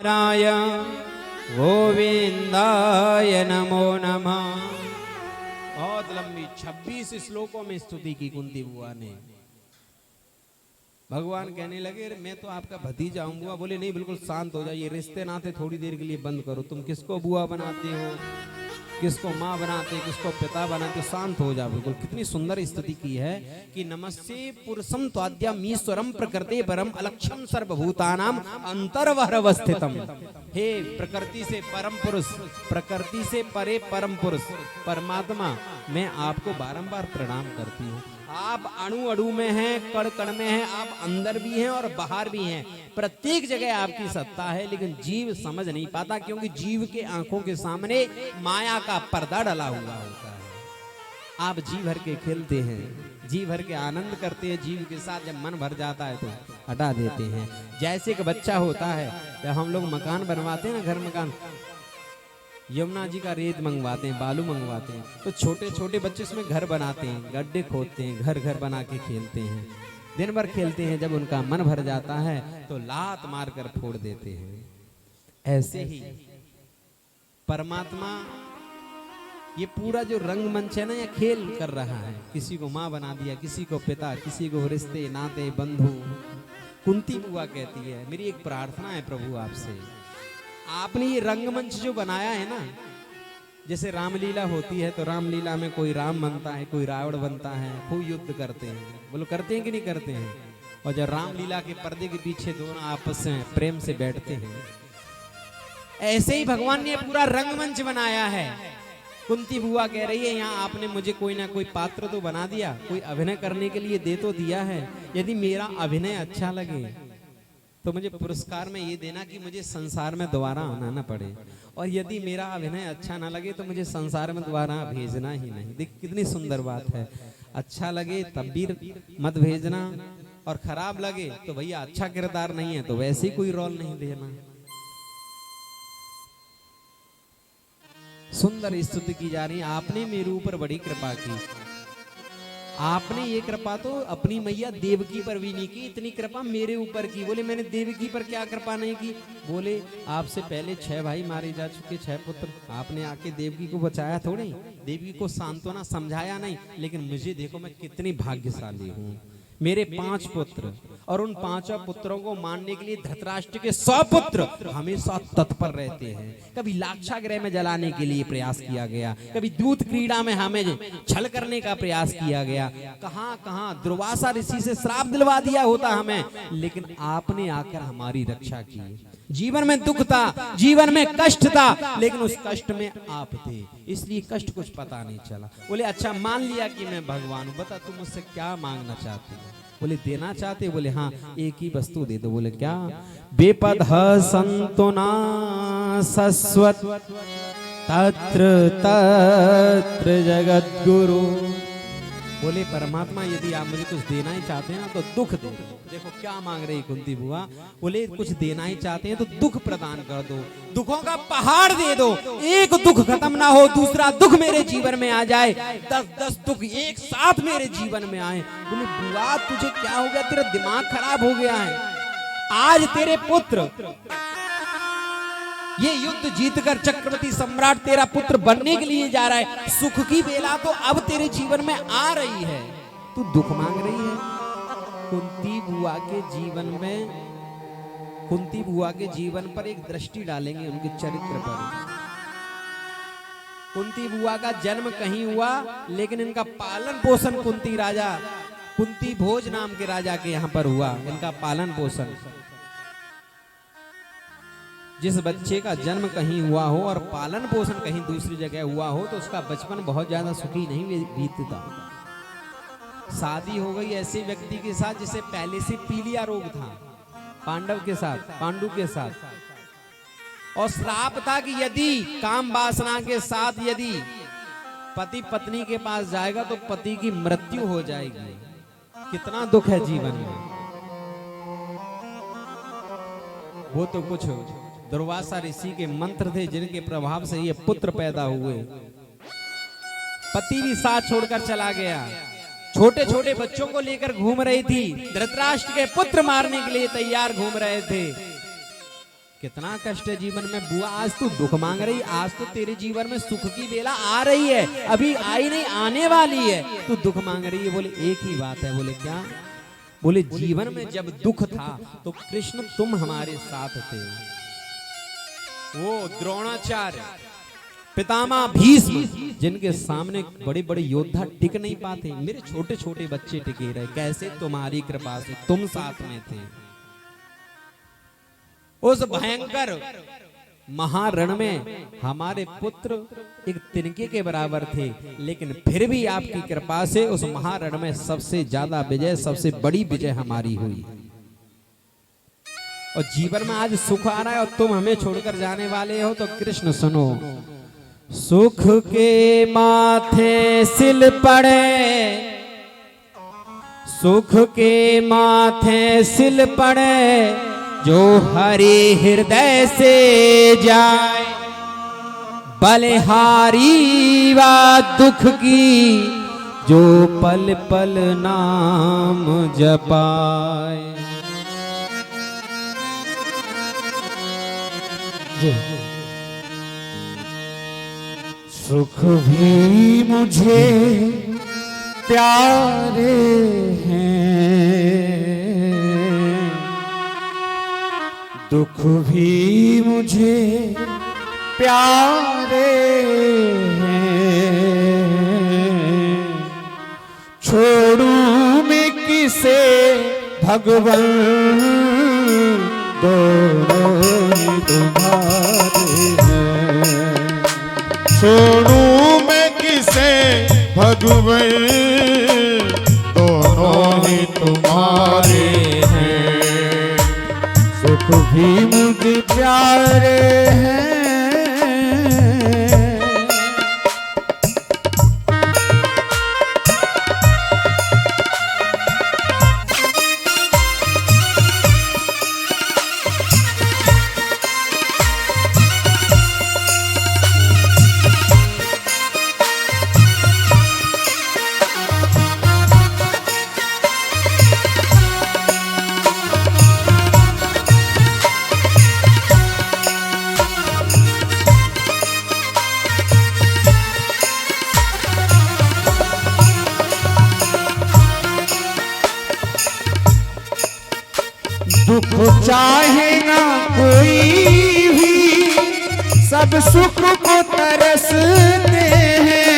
राय गोविंदाय नमो नमः। बहुत लंबी 26 श्लोकों में स्तुति की कुंती बुआ ने। भगवान कहने लगे मैं तो आपका भतीजा हूं। बुआ बोले नहीं, बिल्कुल शांत हो जाइए, रिश्ते नाते थोड़ी देर के लिए बंद करो। तुम किसको बुआ बनाते हो, किसको माँ बनाते, किसको पिता बनाते, शांत हो जाओ बिल्कुल। कितनी सुंदर स्तुति की है कि नमस्ते पुरुषम त्वाद्यमीश्वरम प्रकृते परम अलक्षम सर्वभूतानाम अंतर्वहरवस्थितम। हे प्रकृति से परम पुरुष, प्रकृति से परे परम पुरुष परमात्मा, मैं आपको बारंबार प्रणाम करती हूँ। आप अणु अणु में हैं, कण कण में हैं, आप अंदर भी हैं और बाहर भी हैं। प्रत्येक जगह आपकी सत्ता है, लेकिन जीव समझ नहीं पाता, क्योंकि जीव के आंखों के सामने माया का पर्दा डला हुआ होता है। आप जी भर के खेलते हैं, जी भर के आनंद करते हैं जीव के साथ। जब मन भर जाता है तो हटा देते हैं। जैसे कि बच्चा होता है, जब हम लोग मकान बनवाते हैं ना, घर मकान, यमुना जी का रेत मंगवाते हैं, बालू मंगवाते हैं, तो छोटे छोटे बच्चे उसमें घर बनाते हैं, गड्ढे खोदते हैं, घर घर बना के खेलते हैं, दिन भर खेलते हैं। जब उनका मन भर जाता है तो लात मार कर फोड़ देते हैं। ऐसे ही परमात्मा ये पूरा जो रंगमंच है ना, ये खेल कर रहा है। किसी को माँ बना दिया, किसी को पिता, किसी को रिश्ते नाते बंधु। कुंती बुआ कहती है मेरी एक प्रार्थना है प्रभु आपसे, आपने ये रंगमंच जो बनाया है ना, जैसे रामलीला होती है तो रामलीला में कोई राम बनता है, कोई रावण बनता है, खूब युद्ध करते हैं। बोलो करते हैं कि नहीं करते हैं? और जब रामलीला के पर्दे के पीछे दोनों आपस में प्रेम से बैठते हैं, ऐसे ही भगवान ने पूरा रंगमंच बनाया है। कुंती बुआ कह रही है यहाँ आपने मुझे कोई ना कोई पात्र तो बना दिया, कोई अभिनय करने के लिए दे तो दिया है। यदि मेरा अभिनय अच्छा लगे तो मुझे पुरस्कार में ये देना कि मुझे संसार में दोबारा आना ना पड़े, और यदि मेरा अभिनय अच्छा ना लगे तो मुझे संसार में दोबारा भेजना ही नहीं। देख कितनी सुंदर बात है। अच्छा लगे तब भी मत भेजना, और खराब लगे तो भैया अच्छा किरदार नहीं है तो वैसे ही कोई रोल नहीं देना। सुंदर स्तुति की जा रही है। आपने मेरे ऊपर बड़ी कृपा की। आपने ये कृपा तो अपनी मैया देवकी पर भी नहीं की, इतनी कृपा मेरे ऊपर की। बोले मैंने देवकी पर क्या कृपा नहीं की? बोले आपसे पहले 6 भाई मारे जा चुके, 6 पुत्र। आपने आके देवकी को बचाया थोड़ी, देवकी को सांत्वना समझाया नहीं। लेकिन मुझे देखो मैं कितनी भाग्यशाली हूँ। मेरे 5 पुत्र, और उन 5 पुत्रों को मारने के लिए धृतराष्ट्र के 100 पुत्र हमेशा तत्पर रहते हैं। कभी लाक्षागृह में जलाने के लिए प्रयास किया गया, कभी दूत क्रीड़ा में हमें छल करने का प्रयास किया गया, कहां कहां दुर्वासा ऋषि से श्राप दिलवा दिया होता हमें, लेकिन आपने आकर हमारी रक्षा की। जीवन में दुख था, जीवन में कष्ट था, लेकिन उस कष्ट में आप थे, इसलिए कष्ट कुछ पता नहीं चला। बोले अच्छा मान लिया कि मैं भगवान हूं, बता तुम मुझसे क्या मांगना चाहते हो? बोले देना चाहते? बोले हाँ एक ही वस्तु दे दो। बोले क्या? बेपद संतुना सस्वत तत्र तत्र जगत गुरु। बोले परमात्मा यदि आप मुझे कुछ देना ही चाहते हैं ना तो दुख दे दो। देखो क्या मांग रही कुंती बुआ। बोले कुछ देना ही चाहते हैं तो दुख प्रदान कर दो, दुखों का पहाड़ दे दो। एक दुख खत्म ना हो, दूसरा दुख मेरे जीवन में आ जाए, 10-10 दुख एक साथ मेरे जीवन में आए। बोले बुआ तुझे क्या हो गया? तेरा दिमाग खराब हो गया है। आज तेरे पुत्र ये युद्ध जीतकर चक्रवर्ती सम्राट तेरा पुत्र बनने के लिए जा रहा है। सुख की बेला तो अब तेरे जीवन में आ रही है, तू दुख मांग रही है। कुंती बुआ के जीवन में, कुंती बुआ के जीवन पर एक दृष्टि डालेंगे, उनके चरित्र पर। कुंती बुआ का जन्म कहीं हुआ, लेकिन इनका पालन पोषण कुंती राजा, कुंती भोज नाम के राजा के यहाँ पर हुआ। इनका पालन पोषण, जिस बच्चे का जन्म कहीं हुआ हो और पालन पोषण कहीं दूसरी जगह हुआ हो तो उसका बचपन बहुत ज्यादा सुखी नहीं बीतता। शादी हो गई ऐसे व्यक्ति के साथ जिसे पहले से पीलिया रोग था, पांडव के साथ, पांडु के साथ, और श्राप था कि यदि काम वासना के साथ यदि पति पत्नी के पास जाएगा तो पति की मृत्यु हो जाएगी। कितना दुख है जीवन में। वो तो कुछ दुर्वासा ऋषि के मंत्र थे जिनके प्रभाव से ये पुत्र पैदा हुए। पति भी साथ छोड़कर चला गया, छोटे छोटे बच्चों को लेकर घूम रही थी, धृतराष्ट्र के पुत्र मारने के लिए तैयार घूम रहे थे। कितना कष्ट है जीवन में। बुआ आज तू दुख मांग रही, आज तो तेरे जीवन में सुख की बेला आ रही है, अभी आई नहीं आने वाली है, तू दुख मांग रही है। बोले एक ही बात है। बोले क्या? बोले जीवन में जब दुख था तो कृष्ण तुम हमारे साथ थे। वो द्रोणाचार्य, पितामह भीष्म, जिनके सामने बड़े बड़े योद्धा टिक नहीं पाते, मेरे छोटे छोटे बच्चे टिके रहे। कैसे? तुम्हारी कृपा से, तुम साथ में थे। उस भयंकर महारण में हमारे पुत्र एक तिनके के बराबर थे, लेकिन फिर भी आपकी कृपा से उस महारण में सबसे ज्यादा विजय, सबसे बड़ी विजय हमारी हुई। और जीवन में आज सुख आ रहा है और तुम हमें छोड़कर जाने वाले हो। तो कृष्ण सुनो, सुख के माथे सिल पड़े, सुख के माथे सिल पड़े, जो हरि हृदय से जाए, बलिहारी वा दुख की, जो पल पल नाम जपाए। सुख भी मुझे प्यारे हैं, दुख भी मुझे प्यारे हैं। छोड़ूं मैं किसे भगवन, दोनों ही तुम्हारे हैं। छोड़ूं मैं किसे भगवन, दोनों ही तुम्हारे हैं। सुख भी मुझे प्यारे हैं, दुख चाहे ना कोई भी, सब सुख को तरसते हैं।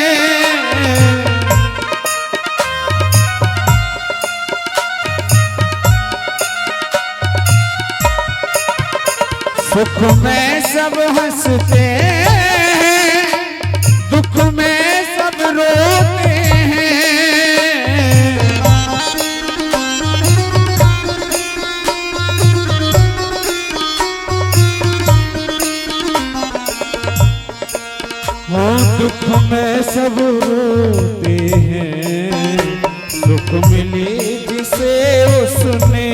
सुख में सब हंसते हैं, दुख में सब रोते हैं। दुख में सब रोते हैं, सुख मिले जिसे उसने,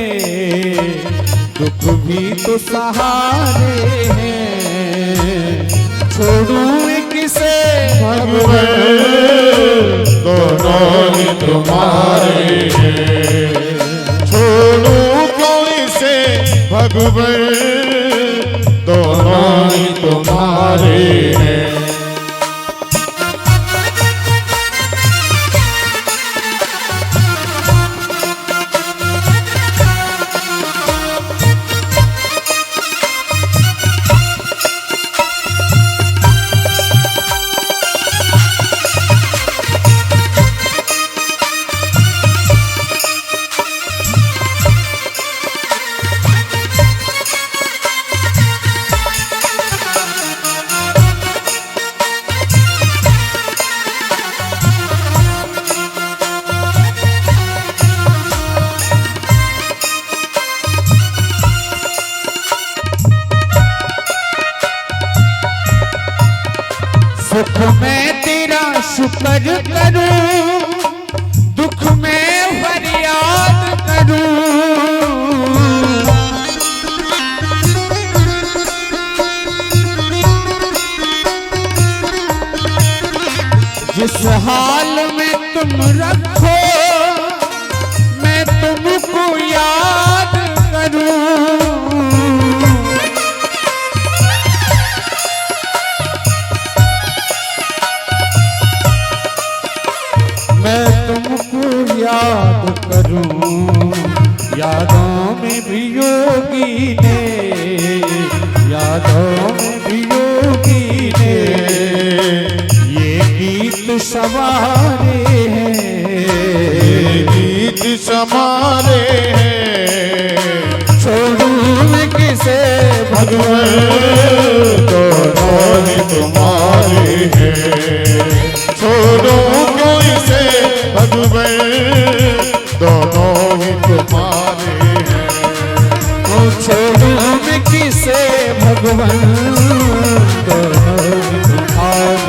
दुख भी तो सहारे हैं। छोड़ूं किसे भगवन, दोनों ही तुम्हारे हैं। छोड़ूं कोई से भगवन, दोनों ही तुम्हारे हैं। सुख में तेरा शुक्र करूं, दुख में फरियाद करूं। जिस हाल में तुम रखो, मैं तुमको याद करूं। यादों में वियोगी ने ये गीत सवारे हैं, ये गीत समारे हैं। छोड़ू मैं किसे भगवान दोनों ही तुम्हारे हैं। छोड़ो क्यों इसे भगवान दोनों ही तुम्हारे हैं। छोड़ू मैं किसे भगवान दोनों ही तुम्हारे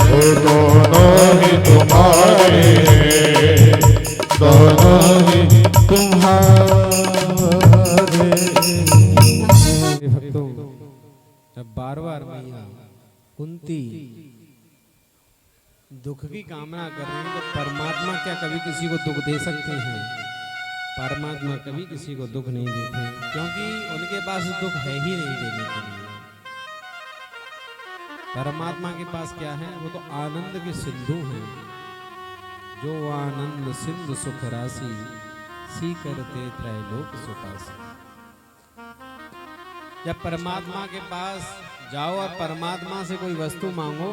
वो दोनों ही तुम्हारे हैं। दोनों ही तुम्हारे। भक्तों, जब बार बार मैया कुंती दुख की कामना कर रहे हैं तो परमात्मा क्या कभी किसी को दुख दे सकते हैं? परमात्मा कभी किसी को दुख नहीं देते, क्योंकि उनके पास दुख है ही नहीं देने के लिए। परमात्मा के पास क्या है? वो तो आनंद के सिंधु हैं। जो आनंद सिंधु सुख राशि सी करते त्रैलोक सुपासी। जब परमात्मा के पास जाओ और परमात्मा से कोई वस्तु मांगो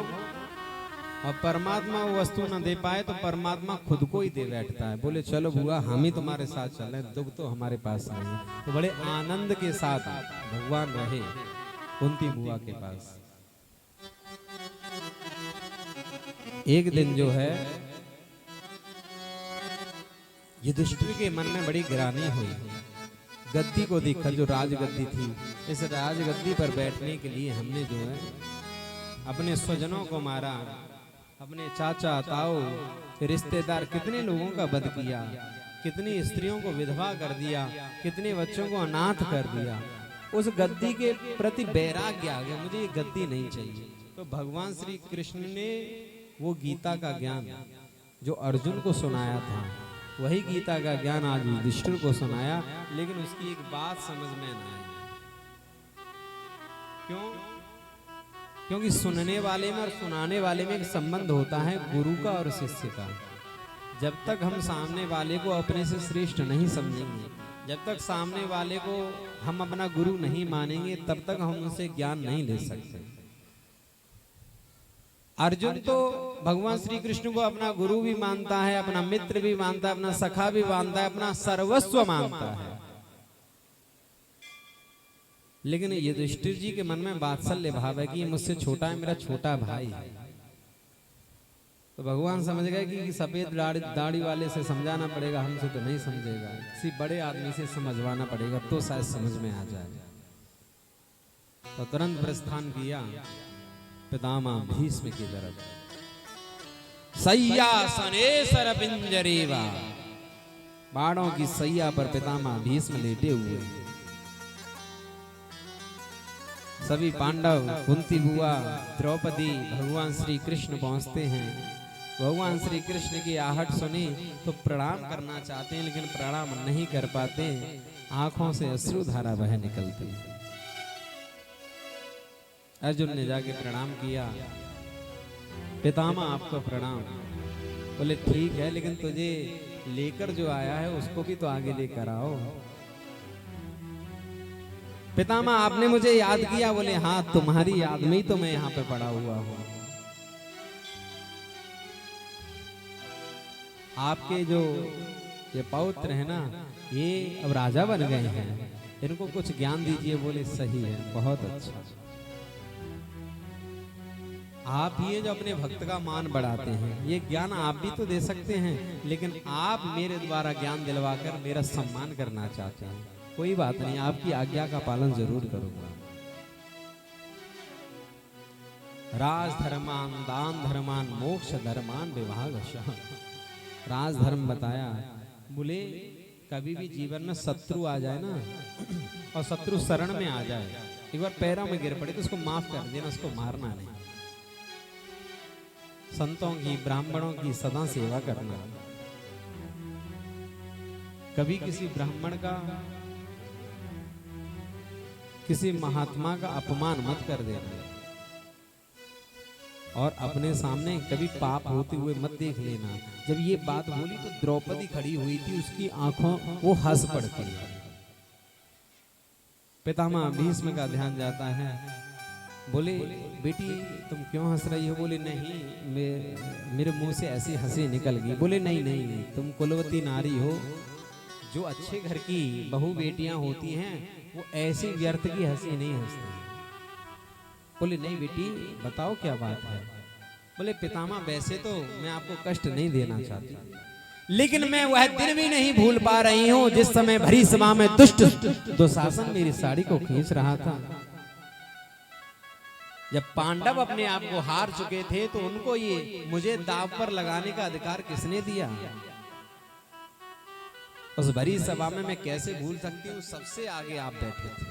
और परमात्मा वो वस्तु न दे पाए तो परमात्मा खुद को ही दे बैठता है। बोले चलो बुआ हम ही तुम्हारे साथ चल रहे, दुख तो हमारे पास नहीं है। तो बड़े आनंद के साथ भगवान रहे कुंती बुआ के पास। एक दिन जो है युधिष्ठिर के मन में बड़ी ग्लानि हुई। गद्दी को देखा, जो राजगद्दी थी, इस राजगद्दी पर बैठने के लिए हमने जो है अपने स्वजनों को मारा, अपने चाचा ताऊ रिश्तेदार कितने लोगों का वध किया, कितनी स्त्रियों को विधवा कर दिया, कितने बच्चों को अनाथ कर दिया। उस गद्दी के प्रति वैराग्य आ गया, मुझे ये गद्दी नहीं चाहिए। तो भगवान श्री कृष्ण ने वो गीता का ज्ञान जो अर्जुन को सुनाया था, वही गीता का ज्ञान आज युधिष्ठिर को सुनाया। लेकिन उसकी एक बात समझ में न आई। क्यों? क्योंकि सुनने वाले में और सुनाने वाले में एक संबंध होता है गुरु का और शिष्य का। जब तक हम सामने वाले को अपने से श्रेष्ठ नहीं समझेंगे, जब तक सामने वाले को हम अपना गुरु नहीं मानेंगे, तब तक हम उनसे ज्ञान नहीं ले सकते। अर्जुन तो भगवान श्री कृष्ण को अपना गुरु भी मानता है, अपना मित्र भी मानता है, अपना सखा भी मानता है, अपना सर्वस्व मानता है। लेकिन युधिष्ठिर जी के मन में वात्सल्य भाव है कि ये मुझसे छोटा है, मेरा छोटा भाई है। तो भगवान समझ गए कि सफेद दाढ़ी वाले से समझाना पड़ेगा, हमसे तो नहीं समझेगा, किसी बड़े आदमी से समझवाना पड़ेगा तो शायद समझ में आ जाए। तो तुरंत प्रस्थान किया पितामह भीष्म की तरफ। सैया सनेसर पिंजरेवा, बाणों की सैया पर पितामह भीष्म लेटे हुए। सभी पांडव, कुंती बुआ, द्रौपदी, भगवान श्री कृष्ण पहुंचते हैं। भगवान श्री कृष्ण की आहट सुनी तो प्रणाम करना चाहते हैं, लेकिन प्रणाम नहीं कर पाते, आंखों से अश्रुधारा बह निकलती। अर्जुन ने जाके प्रणाम किया, पितामह आपको प्रणाम। बोले ठीक है, लेकिन तुझे लेकर जो आया है उसको भी तो आगे लेकर आओ। पितामह आपने मुझे याद किया। बोले हाँ, तुम्हारी याद में ही तो मैं यहाँ पे पड़ा हुआ हूँ। आपके जो ये पौत्र है ना, ये अब राजा बन गए हैं, इनको कुछ ज्ञान दीजिए। बोले सही है, बहुत अच्छा। आप ये जो अपने भक्त का मान बढ़ाते हैं, ये ज्ञान आप भी तो दे सकते हैं, लेकिन आप मेरे द्वारा ज्ञान दिलवाकर मेरा सम्मान करना चाहते हैं। कोई बात नहीं, आपकी आज्ञा का पालन जरूर करूंगा। राज धर्मान, दान धर्मान, मोक्ष धर्मान विभागशः। राज धर्म बताया। बोले कभी भी जीवन में शत्रु आ जाए ना, और शत्रु शरण में आ जाए, एक बार पैरों में गिर पड़े तो उसको माफ कर देना, उसको मारना नहीं। संतों की, ब्राह्मणों की सदा सेवा करना। कभी किसी ब्राह्मण का, किसी महात्मा का अपमान मत कर देना, और अपने सामने कभी पाप होते हुए मत देख लेना। जब ये बात बोली तो द्रौपदी खड़ी हुई थी, उसकी आंखों वो हंस पड़ती है। पितामह भीष्म का ध्यान जाता है। बोले बेटी तुम क्यों हंस रही हो? बोले नहीं, मेरे मुंह से ऐसी हंसी निकल गई। बोले नहीं नहीं, तुम कुलवती नारी हो। जो अच्छे घर की बहू बेटियां होती हैं वो ऐसी व्यर्थ की हंसी नहीं हंसती। बोले नहीं बेटी बताओ क्या बात है? बोले पितामह वैसे तो मैं आपको कष्ट नहीं देना चाहती, लेकिन मैं वह दिन भी नहीं भूल पा रही हूं जिस समय भरी सभा में दुष्ट दुशासन मेरी साड़ी को खींच रहा था। जब पांडव अपने आप को हार चुके थे तो उनको ये मुझे दाव पर लगाने का अधिकार किसने दिया? उस भरी सभा में मैं कैसे भूल सकती हूँ? सबसे आगे आप बैठे थे।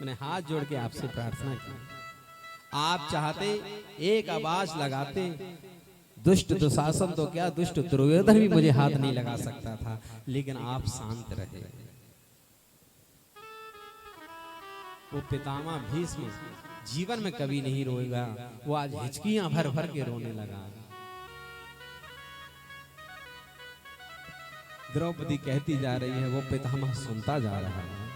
मैंने हाथ जोड़ के आपसे प्रार्थना की, आप चाहते एक आवाज लगाते, दुष्ट दुशासन तो क्या दुष्ट दुर्योधन भी मुझे हाथ नहीं लगा सकता था, लेकिन आप शांत रहे। वो पितामह भीष्म जीवन में कभी नहीं रोएगा, वो आज हिचकियां भर भर के रोने लगा। द्रौपदी कहती जा रही है, वो पितामह सुनता जा रहा है।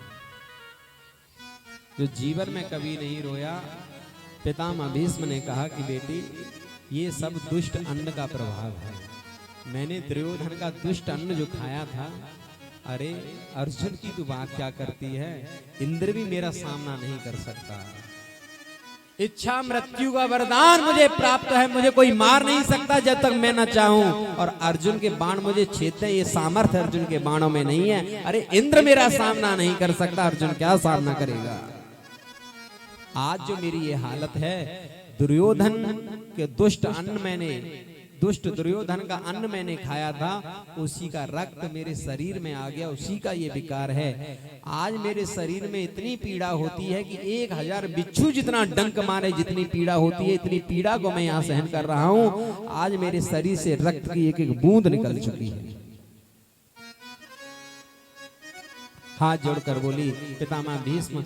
जो जीवन में कभी नहीं रोया, पितामह भीष्म ने कहा कि बेटी ये सब दुष्ट अन्न का प्रभाव है। मैंने दुर्योधन का दुष्ट अन्न जो खाया था, अरे अर्जुन की तू बात क्या करती है? इंद्र भी मेरा सामना नहीं कर सकता। इच्छा मृत्यु का वरदान मुझे प्राप्त है, मुझे कोई मार नहीं सकता जब तक मैं न चाहूं। और अर्जुन के बाण मुझे छेदते, ये सामर्थ्य अर्जुन के बाणों में नहीं है। अरे इंद्र मेरा सामना नहीं कर सकता, अर्जुन क्या सामना करेगा? आज जो मेरी ये हालत है, दुर्योधन के दुष्ट दुर्योधन का अन्न मैंने खाया था, उसी का रक्त मेरे शरीर में आ गया, उसी का ये विकार है। आज मेरे शरीर में इतनी पीड़ा होती है कि 1000 बिच्छू जितना डंक मारे जितनी पीड़ा होती है, इतनी पीड़ा को मैं यहाँ सहन कर रहा हूँ। आज मेरे शरीर से रक्त की एक एक बूंद निकल चुकी है। हाथ जोड़कर बोली पितामह भीष्म,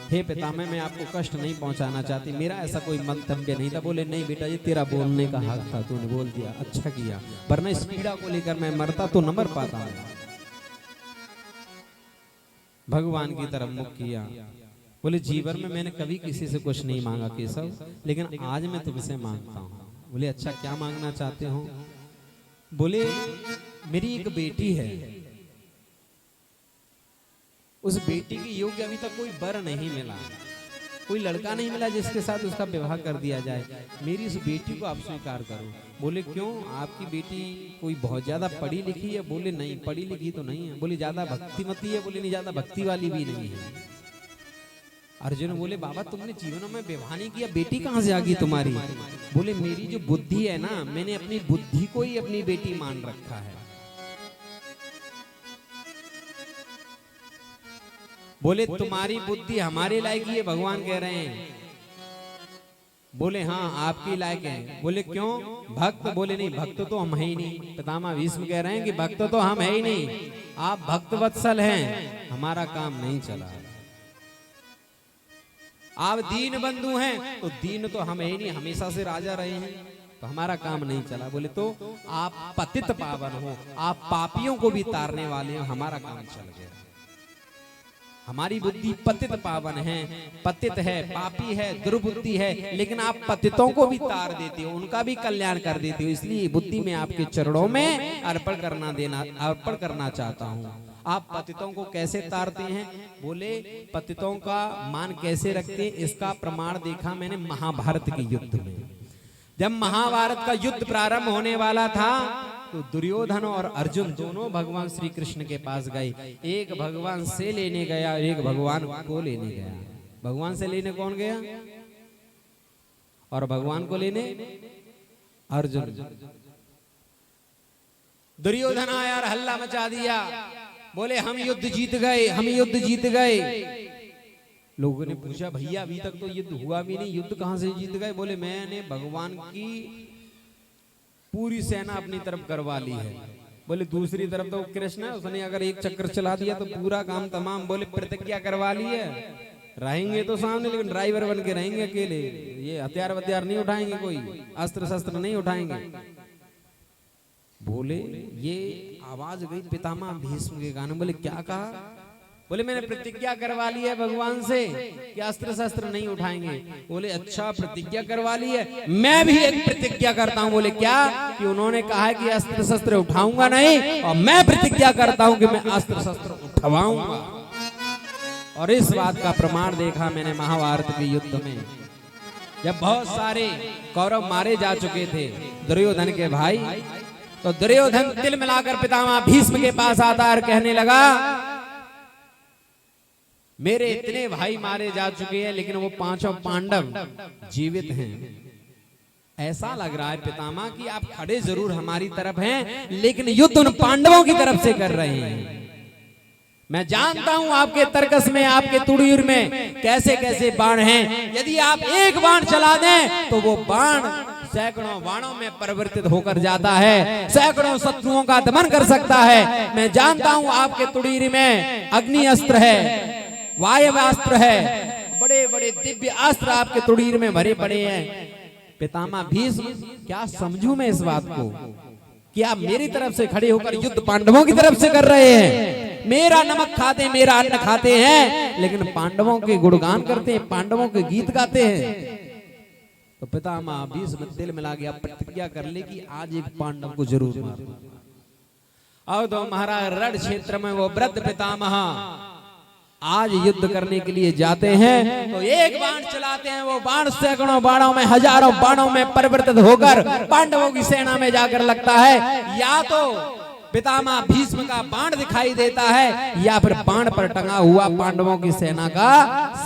हे पितामह मैं आपको कष्ट नहीं पहुंचाना चाहती, मेरा ऐसा कोई मंतव्य नहीं था। बोले नहीं बेटा, ये तेरा बोलने का हक था, तूने बोल दिया, अच्छा किया, वरना इस पीड़ा को लेकर मैं मरता तो न मर पाता। भगवान की तरफ मुख किया। बोले जीवन में मैंने कभी किसी से कुछ नहीं मांगा केशव, लेकिन आज मैं तुमसे मांगता हूँ। बोले अच्छा क्या मांगना चाहते हो? बोले मेरी एक बेटी है, उस बेटी की योग्य अभी तक कोई वर नहीं मिला, कोई लड़का नहीं मिला जिसके साथ उसका विवाह कर दिया जाए। मेरी उस बेटी को आप स्वीकार करो। बोले क्यों, आपकी बेटी कोई बहुत ज्यादा पढ़ी लिखी है? बोले नहीं पढ़ी लिखी तो नहीं है। बोले ज्यादा भक्तिमती है? बोले नहीं ज्यादा भक्ति वाली भी नहीं है। अर्जुन बोले बाबा तुमने जीवन में विवाह नहीं किया, बेटी कहाँ से आ गई तुम्हारी? बोले मेरी जो बुद्धि है ना, मैंने अपनी बुद्धि को ही अपनी बेटी मान रखा है। बोले तुम्हारी बुद्धि हमारे लायक ही है, भगवान कह रहे हैं। बोले हाँ आपकी लायक है। बोले क्यों? भक्त? बोले नहीं भक्त तो हम है ही नहीं। पितामह भीष्म कह रहे हैं कि भक्त तो हम है ही नहीं, आप भक्त वत्सल हैं, हमारा काम नहीं चला। आप दीन बंधु हैं तो दीन तो हम है ही नहीं, हमेशा से राजा रहे हैं, तो हमारा काम नहीं चला। बोले तो आप पतित पावन हो, आप पापियों को भी तारने वाले हो, हमारा काम चल गया। हमारी बुद्धि पतित पावन है, पतित है, पापी है, दुर्बुद्धि है, लेकिन आप पतितों को भी तार देते हो, उनका भी कल्याण कर देते हो। इसलिए बुद्धि में आपके चरणों में अर्पण करना चाहता हूँ। आप पतितों को कैसे तारते हैं? बोले पतितों का मान कैसे रखते हैं, इसका प्रमाण देखा मैंने महाभारत के युद्ध में। जब महाभारत का युद्ध प्रारंभ होने वाला था तो दुर्योधन और अर्जुन दोनों भगवान श्री कृष्ण के पास गए। एक भगवान से लेने गया, एक भगवान को लेने गया। भगवान से लेने कौन गया और भगवान को लेने अर्जुन। दुर्योधन आया और हल्ला मचा दिया, बोले हम युद्ध जीत गए, हम युद्ध जीत गए। लोगों ने पूछा भैया अभी तक तो युद्ध हुआ भी नहीं, युद्ध कहां से जीत गए? बोले मैंने भगवान की पूरी सेना अपनी तरफ करवा ली है। बोले दूसरी तरफ तो कृष्ण है, उसने अगर एक चक्कर चला दिया तो पूरा काम तमाम। बोले प्रतिज्ञा करवा ली है, रहेंगे तो सामने लेकिन ड्राइवर बन के रहेंगे अकेले, ये हथियार वथियार नहीं उठाएंगे, कोई अस्त्र शस्त्र नहीं उठाएंगे। बोले ये आवाज गई पितामह भीष्म के कान। बोले क्या कहा? बोले मैंने प्रतिज्ञा करवा ली है भगवान से कि अस्त्र शस्त्र नहीं उठाएंगे। बोले अच्छा प्रतिज्ञा करवा ली है, मैं भी एक प्रतिज्ञा करता हूं। बोले क्या? कि उन्होंने कहा है कि अस्त्र शस्त्र उठाऊंगा नहीं, और मैं प्रतिज्ञा करता हूं कि मैं अस्त्र शस्त्र उठवाऊंगा। और इस बात का प्रमाण देखा मैंने महाभारत के युद्ध में, जब बहुत सारे कौरव मारे जा चुके थे दुर्योधन के भाई, तो दुर्योधन तिल मिलाकर पितामह भीष्म के पास आता और कहने लगा मेरे इतने भाई मारे जा चुके हैं लेकिन वो पांचों पांडव जीवित हैं। ऐसा लग रहा है पितामह कि आप खड़े जरूर हमारी तरफ हैं लेकिन युद्ध उन पांडवों की तरफ से कर रहे हैं। मैं जानता हूं आपके तर्कस में, आपके तुड़ीर में कैसे कैसे बाण हैं। यदि आप एक बाण चला दें तो वो बाण सैकड़ों बाणों में परिवर्तित होकर जाता है, सैकड़ों शत्रुओं का दमन कर सकता है। मैं जानता हूं आपके तुड़ीर में अग्नि अस्त्र है, वायु अस्त्र है, बड़े बड़े दिव्य अस्त्र आपके तुड़ीर में भरे पड़े हैं। पितामह भीष्म, क्या समझूं मैं इस बात को कि आप मेरी तरफ से खड़े होकर युद्ध पांडवों की तरफ से कर रहे हैं। मेरा नमक खाते, मेरा अन्न खाते हैं, लेकिन पांडवों के गुणगान करते हैं, पांडवों के गीत गाते हैं। तो पितामह भीष्म दिल मिला गया, प्रतिज्ञा कर ले कि आज एक पांडव को जरूर मारूंगा। अब तो महाराज रण क्षेत्र में वो वृद्ध पितामह आज युद्ध करने के लिए जाते हैं, तो एक बाण चलाते हैं, वो बाण सैकड़ों बाणों में, हजारों बाणों में परिवर्तित होकर पांडवों की सेना में जाकर लगता है। या तो पितामह भीष्म का बाण दिखाई देता है या फिर बाण पर टंगा हुआ पांडवों की सेना का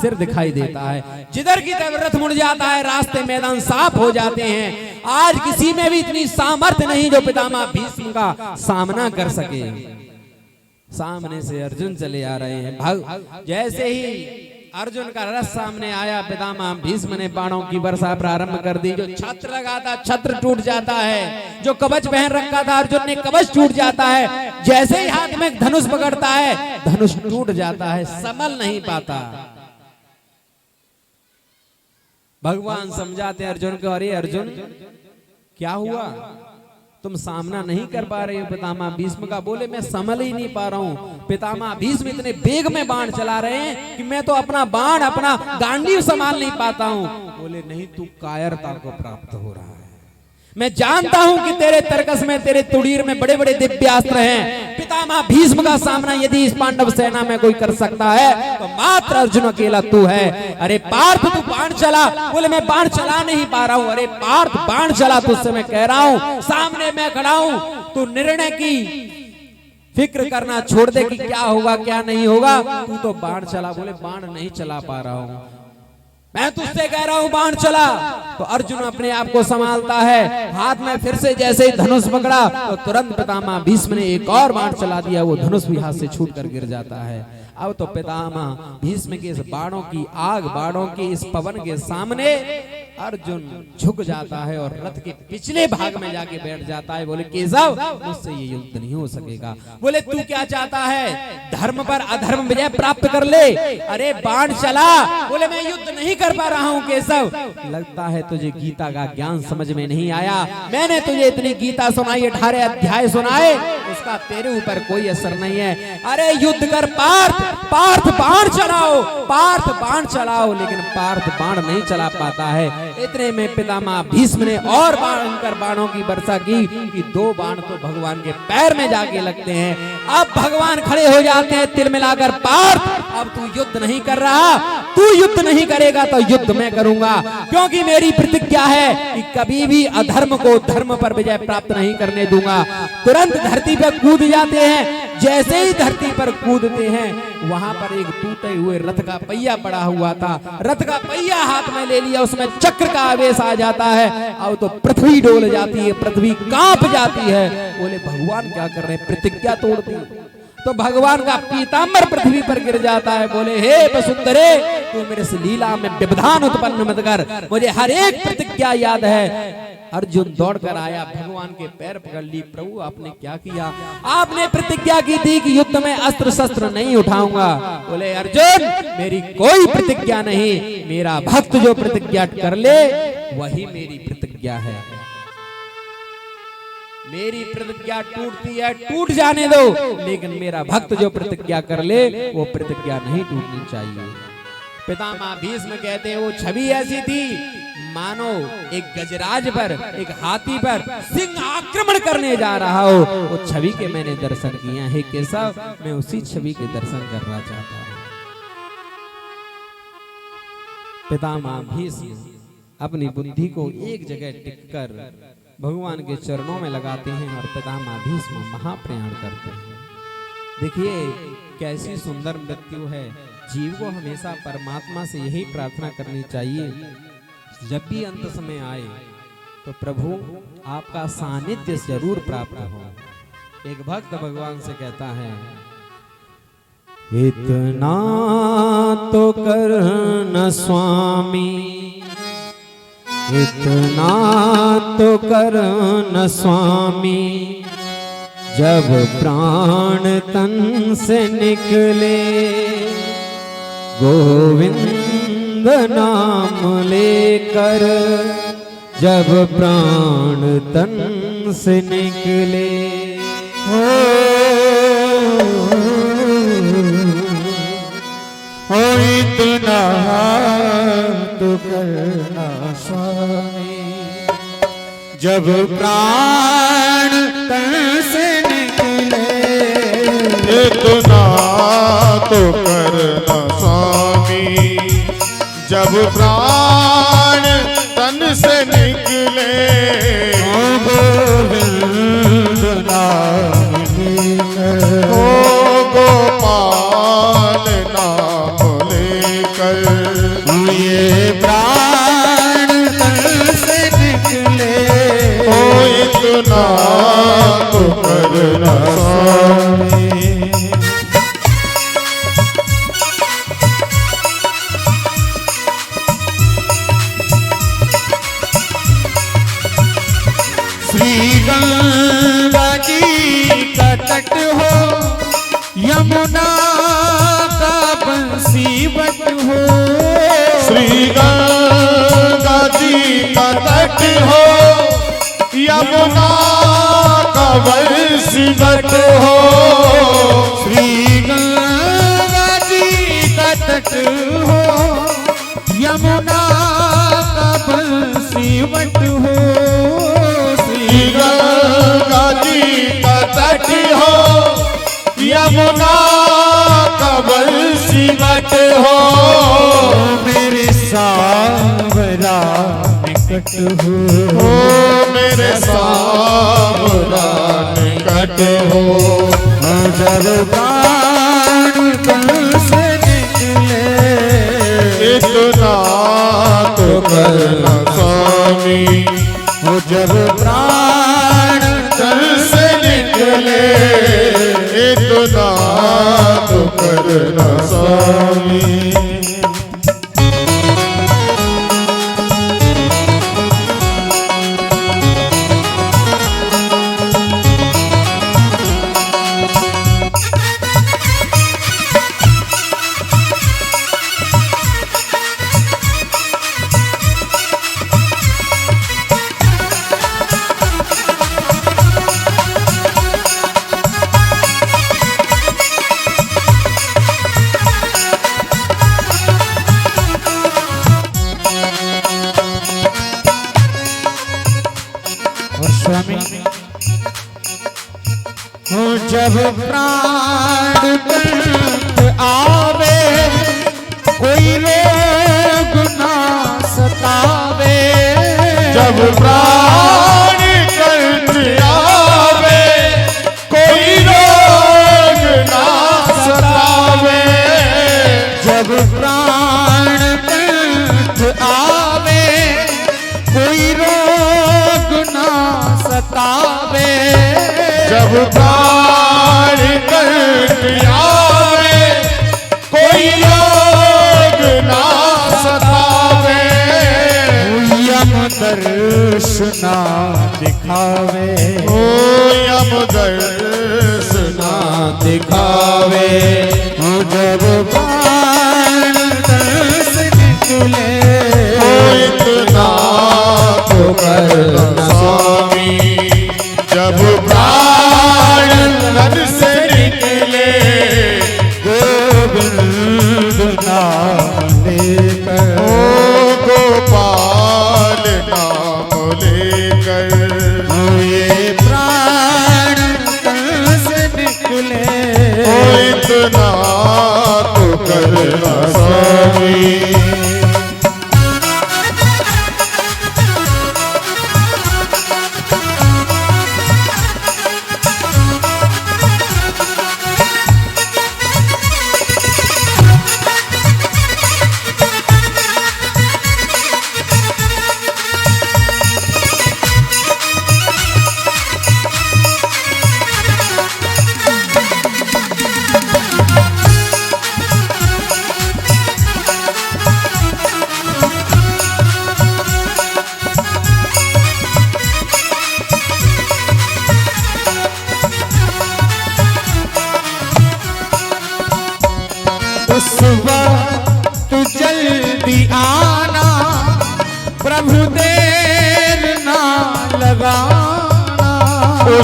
सिर दिखाई देता है। जिधर की तरफ रथ मुड़ जाता है, रास्ते मैदान साफ हो जाते हैं। आज किसी में भी इतनी सामर्थ्य नहीं जो पितामह भीष्म का सामना कर सके। सामने से अर्जुन चले आ रहे हैं। जैसे ही अर्जुन का रथ सामने आया, पितामह भीष्म ने बाणों की वर्षा प्रारंभ कर दी। जो छत्र लगा था छत्र टूट जाता है, जो कवच पहन रखा था अर्जुन ने कवच टूट जाता है। जैसे ही हाथ में धनुष पकड़ता है धनुष टूट जाता है, संभल नहीं पाता। भगवान समझाते अर्जुन को, अरे अर्जुन क्या हुआ, तुम सामना नहीं कर पा रहे हो पितामह भीष्म का। बोले मैं संभल ही नहीं पा रहा हूँ। पितामह भीष्म इतने वेग में बाण चला रहे हैं कि मैं तो अपना बाण, अपना गांडीव संभाल नहीं पाता हूँ। बोले नहीं, तू कायरता को प्राप्त हो रहा है। मैं जानता हूं कि तेरे तर्कस में, तेरे तुड़ीर में बड़े बड़े दिव्यास्त्र हैं। पितामह भीष्म का सामना यदि इस पांडव सेना में कोई कर सकता है तो मात्र अर्जुन अकेला तू है। अरे पार्थ तू बाण चला। बोले मैं बाण चला नहीं पा रहा हूं। अरे पार्थ बाण चला, तुझसे मैं कह रहा हूं, सामने मैं खड़ा हूं, तू निर्णय की फिक्र करना छोड़ दे कि क्या होगा क्या नहीं होगा, तू तो बाण चला। बोले बाण नहीं चला पा रहा हूं, मैं तुझसे कह रहा हूं बाण चला। तो अर्जुन अपने आप को संभालता है, हाथ में फिर से जैसे ही धनुष पकड़ा तो तुरंत पितामह भीष्म ने एक और बाण चला दिया, वो धनुष भी हाथ से छूटकर गिर जाता है। अब तो पितामह भीष्म के इस बाणों की आग, बाणों के इस पवन के सामने अर्जुन झुक जाता है और रथ के पिछले भाग में जाके बैठ जाता है। बोले केशव, मुझसे ये युद्ध नहीं हो सकेगा। बोले तू क्या चाहता है, धर्म पर अधर्म विजय प्राप्त कर ले। अरे बाण चला। बोले मैं युद्ध नहीं कर पा रहा हूँ केशव, लगता है तुझे गीता का ज्ञान समझ में नहीं आया। मैंने तुझे इतनी गीता सुनाई, 18 अध्याय सुनाए, उसका तेरे ऊपर कोई असर नहीं है। अरे युद्ध कर पार्थ, पार्थ बाण चलाओ, पार्थ बाण चलाओ। लेकिन पार्थ बाण नहीं चला पाता है। इतने में पितामह भीष्म ने और बाणों की वर्षा की कि 2 बाण तो भगवान के पैर में जाके लगते हैं। अब भगवान खड़े हो जाते हैं तिल मिलाकर, पार्थ अब तू युद्ध नहीं कर रहा, तू युद्ध नहीं करेगा तो युद्ध मैं करूंगा, क्योंकि मेरी प्रतिज्ञा है कि कभी भी अधर्म को धर्म पर विजय प्राप्त नहीं करने दूंगा। तुरंत धरती पर कूद जाते हैं। जैसे ही धरती पर कूदते हैं वहां पर एक टूटे हुए रथ का पहिया पड़ा हुआ था। रथ का पहिया हाथ में ले लिया, उसमें चक्र का आवेश आ जाता है। अब तो पृथ्वी डोल जाती है, पृथ्वी कांप जाती है। बोले भगवान क्या कर रहे हैं, प्रतिज्ञा तोड़ दी। तो भगवान का पीतांबर पृथ्वी पर गिर जाता है। बोले हे वसुंधरे, तू मेरे से लीला में व्यवधान उत्पन्न मत कर, मुझे हर एक प्रतिज्ञा याद है। अर्जुन दौड़कर आया, भगवान के पैर पकड़ ली। प्रभु आपने क्या किया, आपने प्रतिज्ञा की थी कि युद्ध में अस्त्र शस्त्र नहीं उठाऊंगा। बोले अर्जुन मेरी कोई प्रतिज्ञा नहीं, मेरा भक्त जो प्रतिज्ञा कर ले वही मेरी प्रतिज्ञा है। मेरी प्रतिज्ञा टूटती है, टूट जाने दो, लेकिन मेरा भक्त जो प्रतिज्ञा कर ले वो प्रतिज्ञा नहीं टूटनी चाहिए। पितामह भीष्म कहते हैं वो छवि ऐसी थी मानो एक गजराज पर, एक हाथी पर सिंह आक्रमण करने जा रहा हो। वो छवि के मैंने दर्शन किए हैं केशव, मैं उसी छवि के दर्शन करना चाहता हूँ। पितामह भीष्म अपनी बुद्धि को एक जगह टिककर भगवान के चरणों में लगाते हैं और पितामह भीष्म महाप्रयाण करते हैं। देखिए कैसी सुंदर मृत्यु है। जीव को हमेशा परमात्मा से यही प्रार्थना करनी चाहिए, जब भी अंत समय आए तो प्रभु आपका सानिध्य जरूर प्राप्त हो। एक भक्त भगवान से कहता है, इतना तो करना स्वामी, इतना तो करना स्वामी, जब प्राण तन से निकले गोविंद नाम लेकर, जब प्राण तन से निकले। हो इतना तो करना स्वामी, जब प्राण तन से निकले। इतना तो करना स्वामी, जब प्राण तन से निकले। गोविंद नाम लेकर, ओ गोपाल नाम लेकर, ये प्राण तन से निकले। ओ इतना तो करना स्वामी। श्री गंगा जी का तट हो, यमुना का बंसीवट हो। श्री गंगा जी का तट हो, यमुना का बंसीवट हो। श्री गंगा जी का तट हो, यमुना का बंसीवट हो। श्री गंगा जी का तट हो, यमुना का बंसीवट हो। मेरे सावरा निकट हो, ओ मेरे सावरा निकट हो। जब प्राण तन से निकले। इतना तो करना स्वामी, हो जब प्राण तन से निकले। इतना तो करना स्वामी। स्वामी हो जब प्राण तक आवे, कोई रोग ना सतावे। जब प्राण कंठ आवे, कोई रोग ना सतावे। जब प्राण कंठ आवे, कोई रोग ना सतावे। जब प्राण कंठ आवे, कोई रोग ना सतावे। यम दर्शना दिखावे, ओ यम दर्शना दिखावे। हो जब प्राण तन से निकले। ओ इतना तो करना स्वामी, जब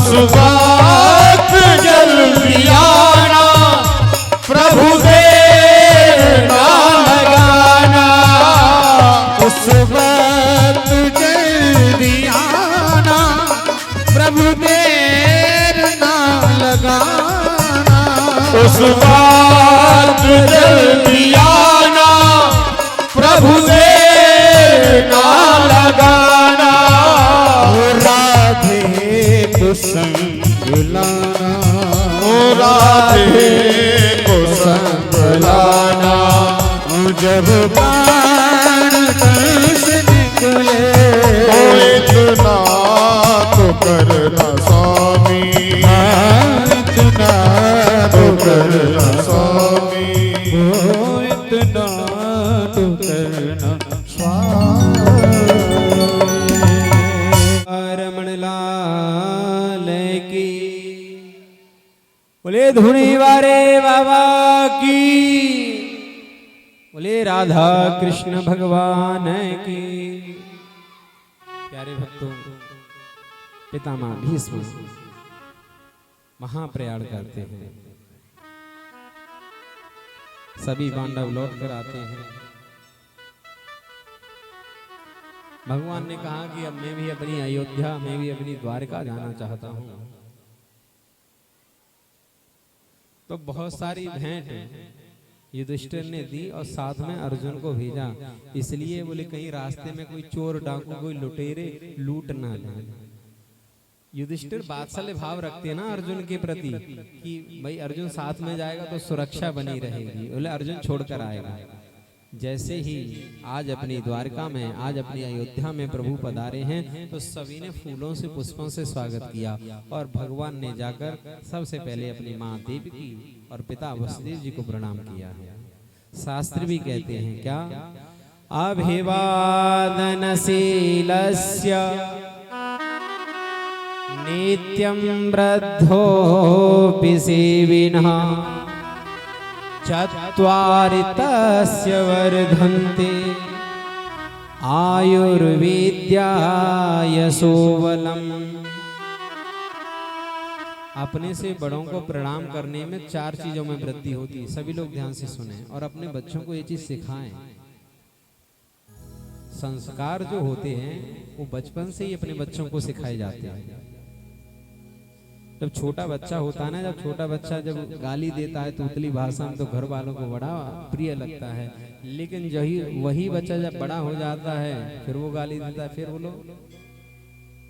उस बात जल्दी आना, प्रभु देर ना लगाना। उस वक्त जल्दी आना, प्रभु देर ना लगाना। उस बात जल्दी आना, प्रभु देर ना लगाना। राधे को संग लाना, ओ राधे को संग लाना। जब बाण दस निकले, ओ इतना तो करना स्वामी, इतना तो करना स्वामी। इतना तो करना रमण लाल की बोले धुनी वारे बाबा की, बोले राधा कृष्ण भगवान की। प्यारे भक्तों, पितामह भीष्म महाप्रयाण करते हैं, सभी पांडव लौट कर आते हैं। भगवान ने कहा कि अब मैं भी अपनी अयोध्या, मैं भी अपनी द्वारका जाना चाहता हूं। तो बहुत सारी भेंट युधिष्ठिर ने दी और साथ में अर्जुन को भेजा, इसलिए बोले कहीं रास्ते में कोई चोर डाकू कोई लुटेरे लूट ना ले। युधिष्ठिर वात्सल्य भाव रखते हैं ना अर्जुन के प्रति कि भाई अर्जुन साथ में जाएगा तो सुरक्षा बनी रहेगी, बोले अर्जुन छोड़कर आएगा। जैसे ही आज अपनी द्वारका में, आज अपनी अयोध्या में प्रभु पधारे हैं, तो सभी ने फूलों से पुष्पों से स्वागत किया और भगवान ने जाकर सबसे पहले अपनी माँ देवकी और पिता वसुदेव जी को प्रणाम किया है। शास्त्र भी कहते हैं क्या, अभिवादनशीलस्य नित्यं वृद्धोऽपि सेविनः चत्वारि तस्य वर्धन्ते आयुर्विद्याय सोवलम्। अपने से बड़ों को प्रणाम करने में 4 चीजों में वृद्धि होती है। सभी लोग ध्यान से सुने और अपने बच्चों को ये चीज सिखाएं। संस्कार जो होते हैं वो बचपन से ही अपने बच्चों को सिखाए जाते हैं। जब छोटा बच्चा होता है ना, जब छोटा बच्चा जब गाली देता है तूतली भाषा में, तो घर वालों को बड़ा प्रिय लगता है। लेकिन वही बच्चा जब बड़ा हो जाता है फिर वो गाली देता है, फिर वो लोग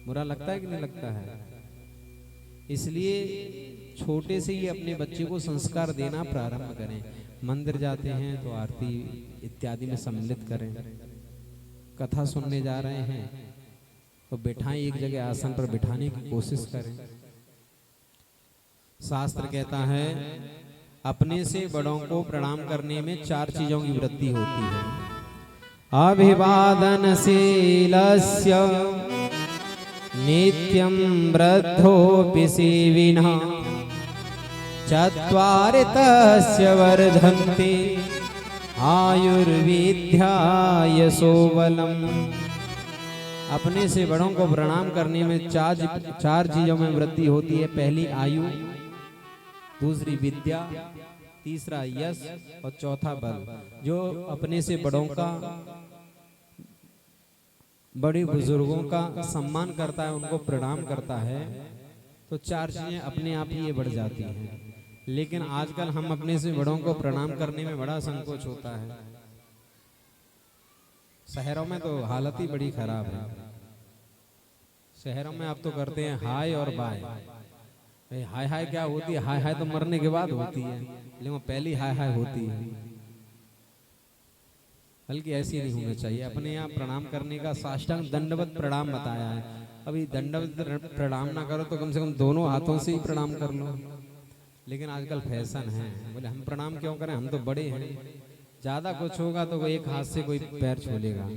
बुरा लगता है कि नहीं लगता है। इसलिए छोटे से ही अपने बच्चे को संस्कार देना प्रारंभ करें। मंदिर जाते हैं तो आरती इत्यादि में सम्मिलित करें। कथा सुनने जा रहे हैं तो बिठाएं, एक जगह आसन पर बिठाने की कोशिश करें। शास्त्र कहता है अपने से बड़ों को प्रणाम करने में 4 चीजों की वृद्धि होती है। अभिवादनशीलस्य नित्यं वृद्धोऽपि सेविनः चत्वारि तस्य वर्धन्ते आयुर्विद्याय सोवलम्। अपने से बड़ों को प्रणाम करने में 4 चीजों में वृद्धि होती है। पहली आयु, दूसरी विद्या, तीसरा यश और चौथा बल। जो अपने से बड़ों का, बड़े बुजुर्गों का सम्मान करता है, उनको प्रणाम करता है, तो 4 चीजें अपने आप ही ये बढ़ जाती हैं। लेकिन आजकल हम अपने से बड़ों को प्रणाम करने में बड़ा संकोच होता है। शहरों में तो हालत ही बड़ी खराब है। शहरों में आप तो करते हैं हाय और बाय। हाय हाय क्या होती है? हाय हाय तो मरने के बाद होती है, लेकिन पहली हाय हाय होती है। बल्कि ऐसी नहीं होना चाहिए। अपने यहाँ प्रणाम करने का साष्टांग दंडवत प्रणाम बताया है। अभी दंडवत प्रणाम ना करो तो कम से कम दोनों हाथों से ही प्रणाम कर लो। लेकिन आजकल फैशन है, बोले हम प्रणाम क्यों करें, हम तो बड़े हैं। ज्यादा कुछ होगा तो एक हाथ से कोई पैर छू लेगा।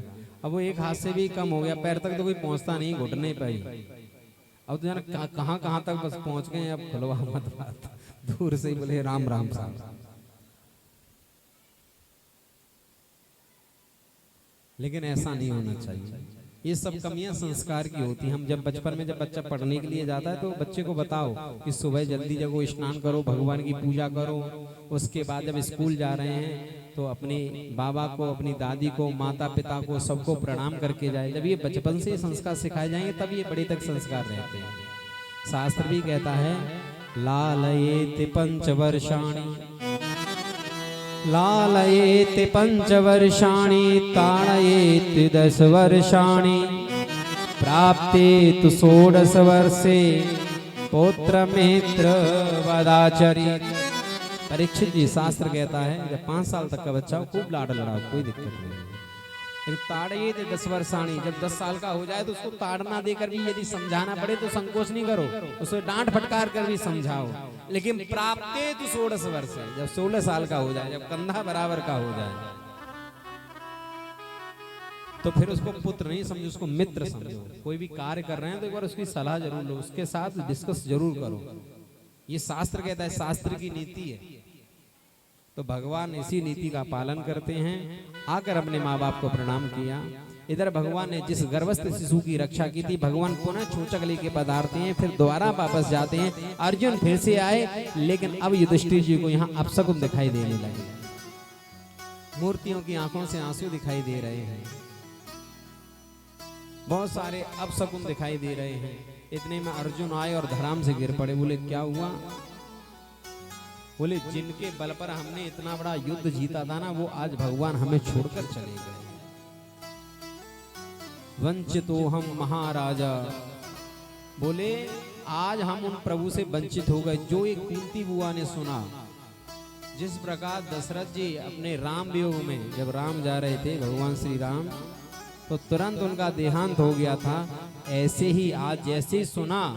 अब वो एक हाथ से भी कम हो गया, पैर तक तो कोई पहुंचता नहीं, घुटने पे ही। अब तो जाना कहाँ कहाँ तक बस पहुंच गए। अब खुलवा मत बात, दूर से ही बोले राम राम साहब। लेकिन ऐसा नहीं होना चाहिए। ये सब कमियां संस्कार की होती हैं। हम जब बचपन में जब बच्चा पढ़ने के लिए जाता है तो बच्चे को बताओ कि सुबह जल्दी जगो, स्नान करो, भगवान की पूजा करो। उसके बाद जब स्कूल जा रहे हैं तो अपने बाबा को, अपनी दादी को, माता पिता को, सबको प्रणाम करके जाए। जब ये बचपन से संस्कार सिखाए जाएंगे तब ये बड़े तक संस्कार रहते हैं। शास्त्र भी कहता है लालयेति पंचवर्षाणि, लालयेति पंचवर्षाणि, ताडयेति 10 वर्षाणि, प्राप्ते तु 16 वर्षे पौत्रमित्र वदाचरित। परीक्षित जी, शास्त्र कहता है जब 5 साल तक का बच्चा हो खूब लाड लड़ाओ, कोई दिक्कत नहीं है। ताड़येति 10 वर्षाणि, जब 10 साल का हो जाए तो उसको ताड़ना देकर भी यदि समझाना पड़े तो संकोच नहीं करो, उसे डांट फटकार कर भी समझाओ। लेकिन प्राप्ते तो 16 वर्ष, जब 16 साल का हो जाए, जब कंधा बराबर का हो जाए तो फिर उसको पुत्र नहीं समझो, उसको मित्र समझो। कोई भी कार्य कर रहे हैं तो एक बार उसकी सलाह जरूर लो, उसके साथ डिस्कस जरूर करो। ये शास्त्र कहता है, शास्त्र की नीति है। तो भगवान इसी नीति का पालन करते हैं। आकर अपने माँ बाप को प्रणाम किया। इधर भगवान ने जिस गर्भस्थ शिशु की रक्षा की थी, भगवान पुनः छूचक लेके पधारते हैं, फिर दोबारा वापस जाते हैं। अर्जुन फिर से आए, लेकिन अब युधिष्ठिर जी को यहाँ अपशकुन दिखाई देने लगे। मूर्तियों की आंखों से आंसू दिखाई दे रहे हैं, बहुत सारे अपशकुन दिखाई दे रहे हैं। इतने में अर्जुन आए और धराम से गिर पड़े। बोले क्या हुआ? बोले जिनके बल पर हमने इतना बड़ा युद्ध जीता था ना, वो आज भगवान हमें छोड़कर चले गए। वंचितो हम महाराजा, बोले आज हम उन प्रभु से वंचित हो गए। जो एक कुंती बुआ ने सुना, जिस प्रकार दशरथ जी अपने राम वियोग में जब राम जा रहे थे, भगवान श्री राम, तो तुरंत उनका देहांत हो गया था। ऐसे ही आज जैसे ही सुना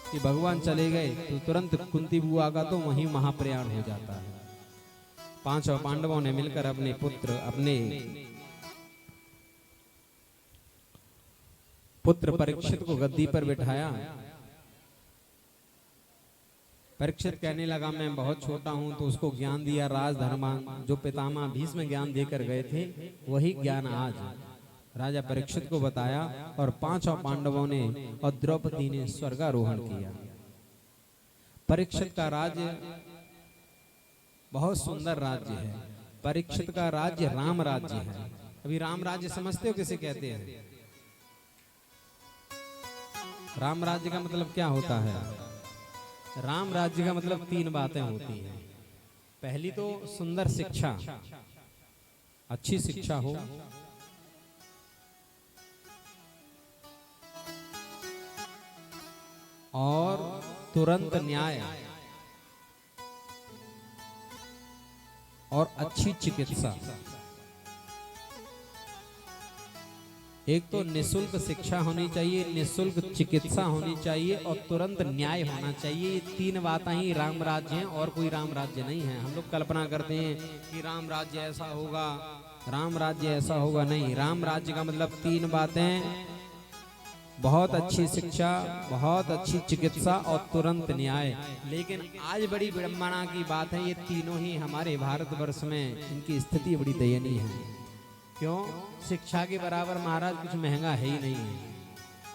कि भगवान चले गए तो तुरंत कुंती बुआ का तो वहीं महाप्रयाण हो जाता है। 5 पांडवों ने मिलकर अपने पुत्र परीक्षित को गद्दी पर बिठाया। परीक्षित कहने लगा मैं बहुत छोटा हूं, तो उसको ज्ञान दिया राजधर्मान, जो पितामह भीष्म ज्ञान देकर गए थे वही ज्ञान आज राजा परीक्षित को बताया। और 5 पांडवों ने और द्रौपदी ने स्वर्गारोहण किया। परीक्षित का राज्य बहुत सुंदर राज्य है। परीक्षित का राज्य राम राज्य है। अभी राम राज्य समझते हो किसे कहते हैं? राम राज्य का मतलब क्या होता है? राम राज्य का मतलब 3 बातें होती हैं। पहली तो सुंदर शिक्षा, अच्छी शिक्षा हो, और तुरंत न्याय, और अच्छी चिकित्सा। एक तो निःशुल्क शिक्षा होनी चाहिए, निःशुल्क चिकित्सा होनी चाहिए, और तुरंत न्याय होना चाहिए। ये 3 बातें ही राम राज्य हैं, और कोई राम राज्य नहीं है। हम लोग कल्पना करते हैं कि राम राज्य ऐसा होगा, राम राज्य ऐसा होगा, नहीं। राम राज्य का मतलब 3 बातें, बहुत अच्छी शिक्षा, बहुत अच्छी चिकित्सा, और तुरंत न्याय। लेकिन आज बड़ी विडंबना की बात है, ये तीनों ही हमारे भारतवर्ष में इनकी स्थिति बड़ी दयनीय है। क्यों? शिक्षा के बराबर महाराज कुछ महंगा है ही नहीं है।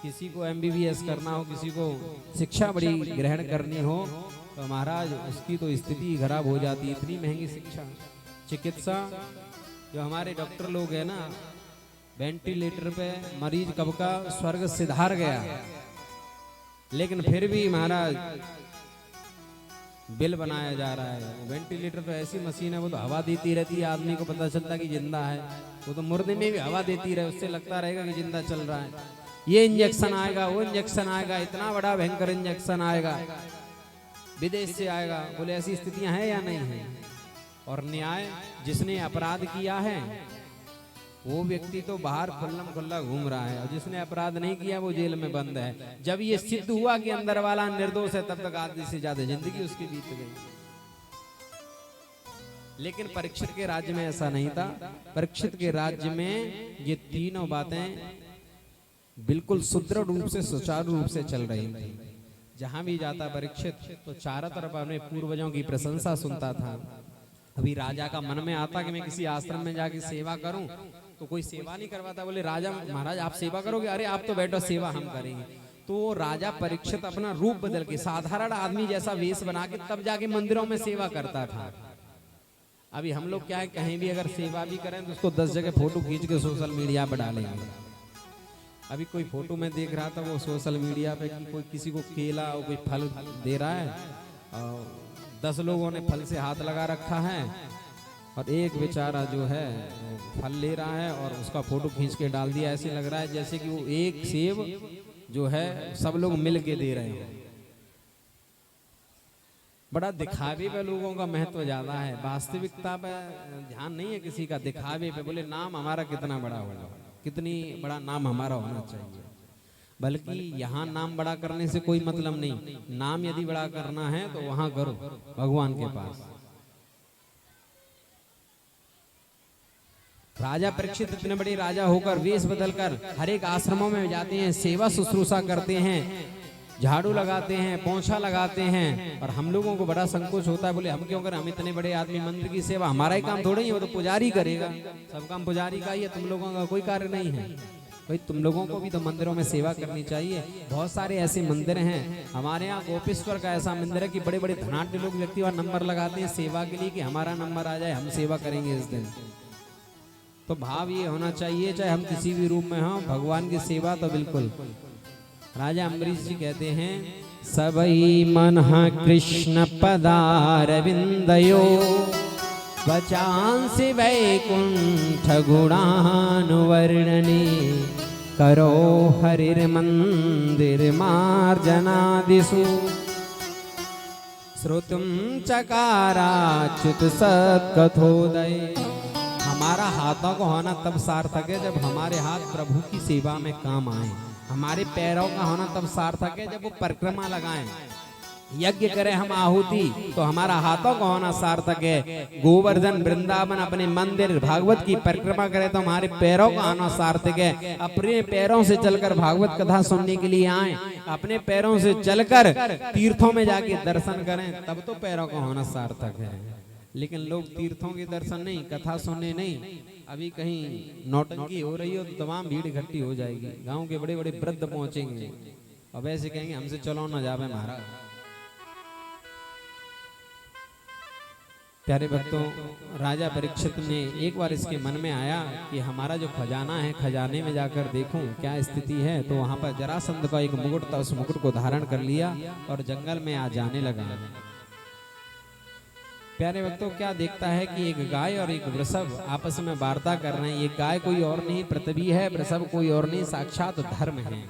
किसी को MBBS करना हो, किसी को शिक्षा बड़ी ग्रहण करनी हो, तो महाराज उसकी तो स्थिति खराब हो जाती है। इतनी महंगी शिक्षा, चिकित्सा। जो हमारे डॉक्टर लोग हैं ना, वेंटिलेटर पे मरीज कब का स्वर्ग सिधार गया, लेकिन फिर भी महाराज बिल बनाया जा रहा है। वेंटिलेटर पे ऐसी मशीन है, वो तो हवा देती रहती है, आदमी को पता चलता कि जिंदा है। वो तो मुर्दे में भी हवा देती रहे, उससे लगता रहेगा कि जिंदा चल रहा है। ये इंजेक्शन आएगा, वो इंजेक्शन आएगा, इतना बड़ा भयंकर इंजेक्शन आएगा, विदेश से आएगा। बोले ऐसी स्थितियां हैं या नहीं है? और न्याय, जिसने अपराध किया है वो व्यक्ति तो बाहर खुल्लम खुल्ला घूम रहा है, और जिसने अपराध नहीं किया वो जेल में बंद है। जब ये सिद्ध हुआ कि अंदर वाला निर्दोष है, तब तक आधी से ज्यादा जिंदगी उसकी बीत गई। लेकिन परीक्षित के राज्य में ऐसा नहीं था। परीक्षित के राज्य में ये तीनों बातें बिल्कुल सुदृढ़ रूप से, सुचारू रूप से चल रही थी। जहां भी जाता परीक्षित तो चारों तरफ अपने पूर्वजों की प्रशंसा सुनता था। अभी राजा का मन में आता कि मैं किसी आश्रम में जाके सेवा करूं, तो कोई सेवा नहीं करवाता। बोले राजा महाराज आप सेवा करोगे? अरे आप तो बैठो, सेवा हम करेंगे। तो राजा परीक्षित अपना रूप बदल के साधारण आदमी जैसा वेश बना के तब जाके मंदिरों में सेवा करता था। अभी हम लोग क्या है, कहीं भी अगर सेवा भी करें तो उसको 10 जगह फोटो खींच के सोशल मीडिया पर डालेंगे। अभी कोई फोटो में देख रहा था वो सोशल मीडिया पे कि कोई किसी को केला और कोई फल दे रहा है और 10 लोगों ने फल से हाथ लगा रखा है और एक बेचारा जो है फल ले रहा है और उसका फोटो खींच के डाल दिया। ऐसे लग रहा है जैसे कि वो एक सेब जो है सब लोग मिल के दे रहे हैं। बड़ा दिखावे पे लोगों का महत्व ज्यादा है, वास्तविकता पे ध्यान नहीं है किसी का। दिखावे पे बोले नाम हमारा कितना बड़ा होगा, कितनी बड़ा नाम हमारा होना चाहिए। बल्कि यहाँ नाम बड़ा करने से कोई मतलब नहीं। नाम यदि बड़ा करना है तो वहां करो भगवान के पास। राजा परीक्षित इतने बड़े राजा होकर वेश बदलकर हर एक आश्रमों में जाते हैं, सेवा शुश्रूषा करते हैं, झाड़ू लगाते हैं, पोंछा लगाते हैं। और हम लोगों को बड़ा संकोच होता है, बोले हम क्यों करें, हम इतने बड़े आदमी, मंदिर की सेवा हमारा ही काम थोड़ा ही है, वो तो पुजारी करेगा। सब काम पुजारी का ही है, तुम लोगों का कोई कार्य नहीं है। भाई तुम लोगों को भी तो मंदिरों में सेवा करनी चाहिए। बहुत सारे ऐसे मंदिर हैं हमारे यहाँ। गोपेश्वर का ऐसा मंदिर है कि बड़े बड़े धनाढ्य लोग व्यक्ति वहाँ नंबर लगाते हैं सेवा के लिए कि हमारा नंबर आ जाए, हम सेवा करेंगे इस दिन। तो भाव ये होना चाहिए, चाहे हम किसी भी रूप में हों, भगवान की सेवा तो बिल्कुल। राजा अम्बरीश जी कहते हैं, सबई मन कृष्ण पदारविंदयो वचांसि वैकुंठ गुणानुवर्णने करो हरिर्मंदिर मार्जनादिषु श्रुतुं चकाराच्युत सत्कथोदय। हमारा हाथों को होना तब सार्थक है जब हमारे हाथ प्रभु की सेवा में काम आए। हमारे पैरों का होना तब सार्थक है जब वो परिक्रमा लगाएं, यज्ञ करें हम आहुति, तो हमारा हाथों का होना सार्थक है। गोवर्धन वृंदावन अपने मंदिर भागवत की परिक्रमा करें तो हमारे पैरों का होना सार्थक है। अपने पैरों से चलकर भागवत कथा सुनने के लिए आए, अपने पैरों से चलकर तीर्थों में जाके दर्शन करें, तब तो पैरों का होना सार्थक है। लेकिन लोग तीर्थों के दर्शन नहीं, कथा सुनने नहीं, अभी कहीं नौटंकी हो रही हो तो तमाम भीड़ इकट्ठी हो जाएगी। गांव के बड़े बड़े वृद्ध पहुंचेंगे और वैसे कहेंगे हमसे चलो ना जावे महाराज। प्यारे भक्तों, राजा परीक्षित ने एक बार इसके मन में आया कि हमारा जो खजाना है, खजाने में जाकर देखूं क्या स्थिति है। तो वहां पर जरासंध का एक मुकुट था, उस मुकुट को धारण कर लिया और जंगल में आ जाने लगा। प्यारे भक्तों, क्या देखता है कि एक गाय और एक वृषभ आपस में वार्ता कर रहे हैं। ये गाय कोई और नहीं पृथ्वी है, वृषभ कोई और नहीं साक्षात धर्म है।